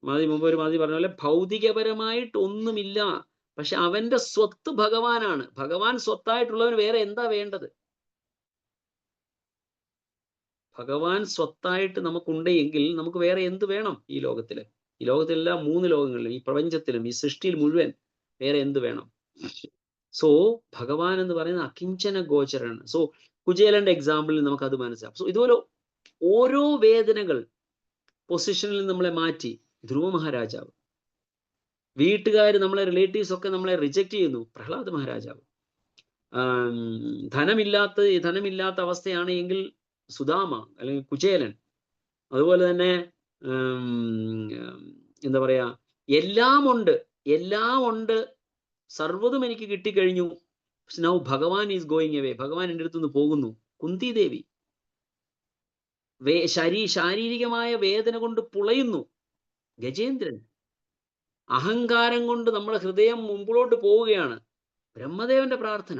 മുമ്പ് ഒരു മാതി പറഞ്ഞ പോലെ ഭൗതികപരമായിട്ട് ഒന്നുമില്ല, പക്ഷെ അവന്റെ സ്വത്ത് ഭഗവാനാണ്. ഭഗവാൻ സ്വത്തായിട്ടുള്ളവന് വേറെ എന്താ വേണ്ടത്? ഭഗവാൻ സ്വത്തായിട്ട് നമുക്കുണ്ട് എങ്കിൽ നമുക്ക് വേറെ എന്ത് വേണം ഈ ലോകത്തില്? ഈ ലോകത്തെല്ലാം 3 ലോകങ്ങളിലും, ഈ പ്രപഞ്ചത്തിലും, ഈ സൃഷ്ടിയിൽ മുഴുവൻ വേറെ എന്ത് വേണം? സോ ഭഗവാൻ എന്ന് പറയുന്നത് അകിഞ്ചന ഗോചരാണ്. സോ കുചേലന്റെ എക്സാമ്പിളിൽ നമുക്ക് അത് മനസ്സിലാവും. സോ ഇതുപോലെ ഓരോ വേദനകൾ പൊസിഷനിൽ നമ്മളെ മാറ്റി. ധ്രുവ മഹാരാജാവ്, വീട്ടുകാർ, നമ്മളെ റിലേറ്റീവ്സ് ഒക്കെ നമ്മളെ റിജക്റ്റ് ചെയ്യുന്നു. പ്രഹ്ലാദ മഹാരാജാവ്, ധനമില്ലാത്ത അവസ്ഥയാണ് എങ്കിൽ സുദാമ അല്ലെങ്കിൽ കുചേലൻ, അതുപോലെ തന്നെ എന്താ പറയാ, എല്ലാം ഉണ്ട്, സർവ്വതും എനിക്ക് കിട്ടിക്കഴിഞ്ഞു. നൗ ഭഗവാൻ ഈസ് ഗോയിങ് അവേ, ഭഗവാൻ എൻ്റെ അടുത്തുനിന്ന് പോകുന്നു. കുന്തി ദേവി ശാരീരികമായ വേദന കൊണ്ട് പുളയുന്നു. ഗജേന്ദ്രൻ അഹങ്കാരം കൊണ്ട് നമ്മുടെ ഹൃദയം മുമ്പിലോട്ട് പോവുകയാണ്. ബ്രഹ്മദേവന്റെ പ്രാർത്ഥന.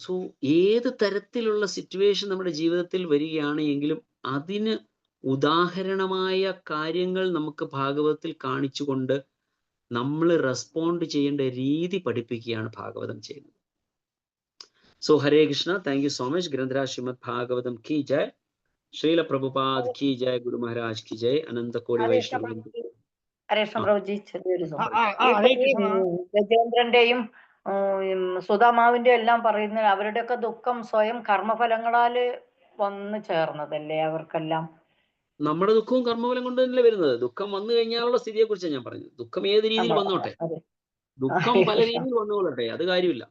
സോ ഏത് തരത്തിലുള്ള സിറ്റുവേഷൻ നമ്മുടെ ജീവിതത്തിൽ വരികയാണ് എങ്കിലും അതിന് ഉദാഹരണമായ കാര്യങ്ങൾ നമുക്ക് ഭാഗവതത്തിൽ കാണിച്ചുകൊണ്ട് നമ്മൾ റെസ്പോണ്ട് ചെയ്യേണ്ട രീതി പഠിപ്പിക്കുകയാണ് ഭാഗവതം ചെയ്യുന്നത്. So Hare Krishna, thank you so much. Granthraj Srimad Bhagavatam കി ജയ്, ശ്രീല പ്രഭുപാദ് കി ജയ്, ഗുരു മഹാരാജ് കി ജയ്, അനന്ത കോടി വൈഷ്ണവ. ഹരേഷ്ണ പ്രഭുജി, ചെറിയൊരു ഗജേന്ദ്രന്റെയും സുധാമാവിന്റെയും എല്ലാം പറയുന്ന അവരുടെയൊക്കെ ദുഃഖം സ്വയം കർമ്മഫലങ്ങളാല് വന്നു ചേർന്നതല്ലേ അവർക്കെല്ലാം? നമ്മുടെ ദുഃഖവും കർമ്മഫലം കൊണ്ട് തന്നെയല്ലേ വരുന്നത്. ദുഃഖം വന്നു കഴിഞ്ഞാലുള്ള സ്ഥിതിയെ കുറിച്ചാണ് ഞാൻ പറഞ്ഞത്. ദുഃഖം ഏത് രീതിയിൽ വന്നോട്ടെ, ദുഃഖം പല രീതിയിൽ വന്നുകൊള്ളട്ടെ, അത് കാര്യമില്ല.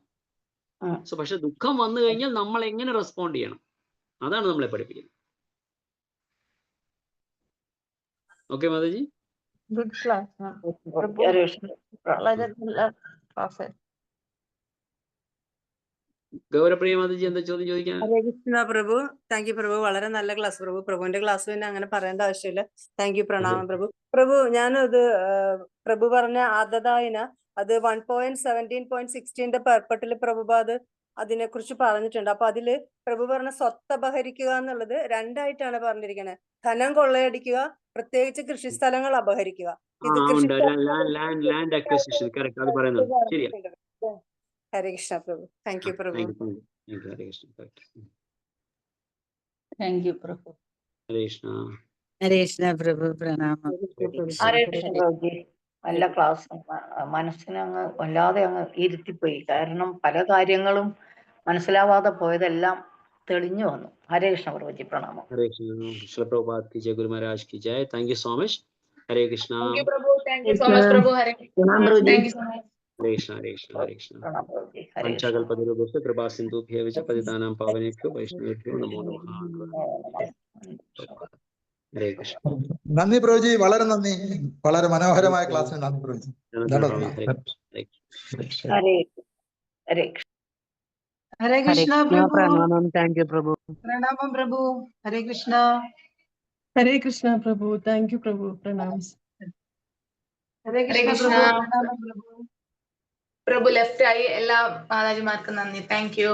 സോ പക്ഷെ ദുഃഖം വന്നു കഴിഞ്ഞാൽ നമ്മൾ എങ്ങനെ റെസ്പോണ്ട് ചെയ്യണം, അതാണ് നമ്മളെ പഠിപ്പിക്കുന്നത്. Okay Mataji, good class. വളരെ നല്ല ക്ലാസ്. ഗൗരപ്രിയ മാതാജി എന്താ ചോദ്യം ചോദിക്കാൻ? ഹരേ കൃഷ്ണ പ്രഭു. താങ്ക് യു പ്രഭു. വളരെ നല്ല ക്ലാസ് പ്രഭു. പ്രഭുവിന്റെ ക്ലാസ് പിന്നെ അങ്ങനെ പറയേണ്ട ആവശ്യമില്ല. താങ്ക് യു, പ്രണാമം പ്രഭു. പ്രഭു, ഞാനത് പ്രഭു പറഞ്ഞ ആദതായന അത് 1.17.16 പർപ്പട്ടില് പ്രഭുപാദ് അതിനെ കുറിച്ച് പറഞ്ഞിട്ടുണ്ട്. അപ്പൊ അതില് പ്രഭു പറഞ്ഞ സ്വത്ത് അപഹരിക്കുക എന്നുള്ളത് രണ്ടായിട്ടാണ് പറഞ്ഞിരിക്കുന്നത്. ധനം കൊള്ളയടിക്കുക, പ്രത്യേകിച്ച് കൃഷിസ്ഥലങ്ങൾ അപഹരിക്കുക. ഇത് Hare Krishna Prabhu. Thank you Prabhu. Thank you Prabhu. Hare Krishna. Hare Krishna Prabhu. പ്രണാമം. ഹരേ കൃഷ്ണ പ്രഭുജി, നല്ല ക്ലാസ്. മനസ്സിനെ അങ്ങ് വല്ലാതെ അങ്ങ് ഇരുത്തിപ്പോയി. കാരണം പല കാര്യങ്ങളും മനസ്സിലാവാതെ പോയതെല്ലാം തെളിഞ്ഞു വന്നു. ഹരേ കൃഷ്ണ പ്രഭുജി, പ്രണാമം. ഹരേ കൃഷ്ണ. ശ്രീല പ്രഭുപാദ് കി ജയ്, ഗുരു മഹാരാജ് കി ജയ്. Thank you so much. Hare Krishna. Thank you Prabhu. Thank you so much Prabhu. Hare Krishna. Thank you so much. Hare Krishna. Hare Krishna. Hare Krishna. പഞ്ചകൽപതരുഭ്യശ്ച കൃപാ സിന്ധുഭ്യഃ ച പതിതാനാം പാവനേഭ്യോ വൈഷ്ണവേഭ്യോ നമോ നമഃ. ഹരേ കൃഷ്ണ. നന്ദി പ്രഭുജി, വളരെ നന്ദി. വളരെ മനോഹരമായ ക്ലാസ്സിന് നന്ദി പ്രഭുജി. ഹരേ കൃഷ്ണ പ്രഭു. പ്രണാമം. താങ്ക് യു പ്രഭു. പ്രണാമം പ്രഭു. ഹരേ കൃഷ്ണ. ഹരേ കൃഷ്ണ പ്രഭു. താങ്ക് യു പ്രഭു. പ്രണാമം. ഹരേ കൃഷ്ണ പ്രഭു. പ്രഭു ലെഫ്റ്റ് ആയി. എല്ലാ മാതാജിമാർക്കും നന്ദി. Thank you.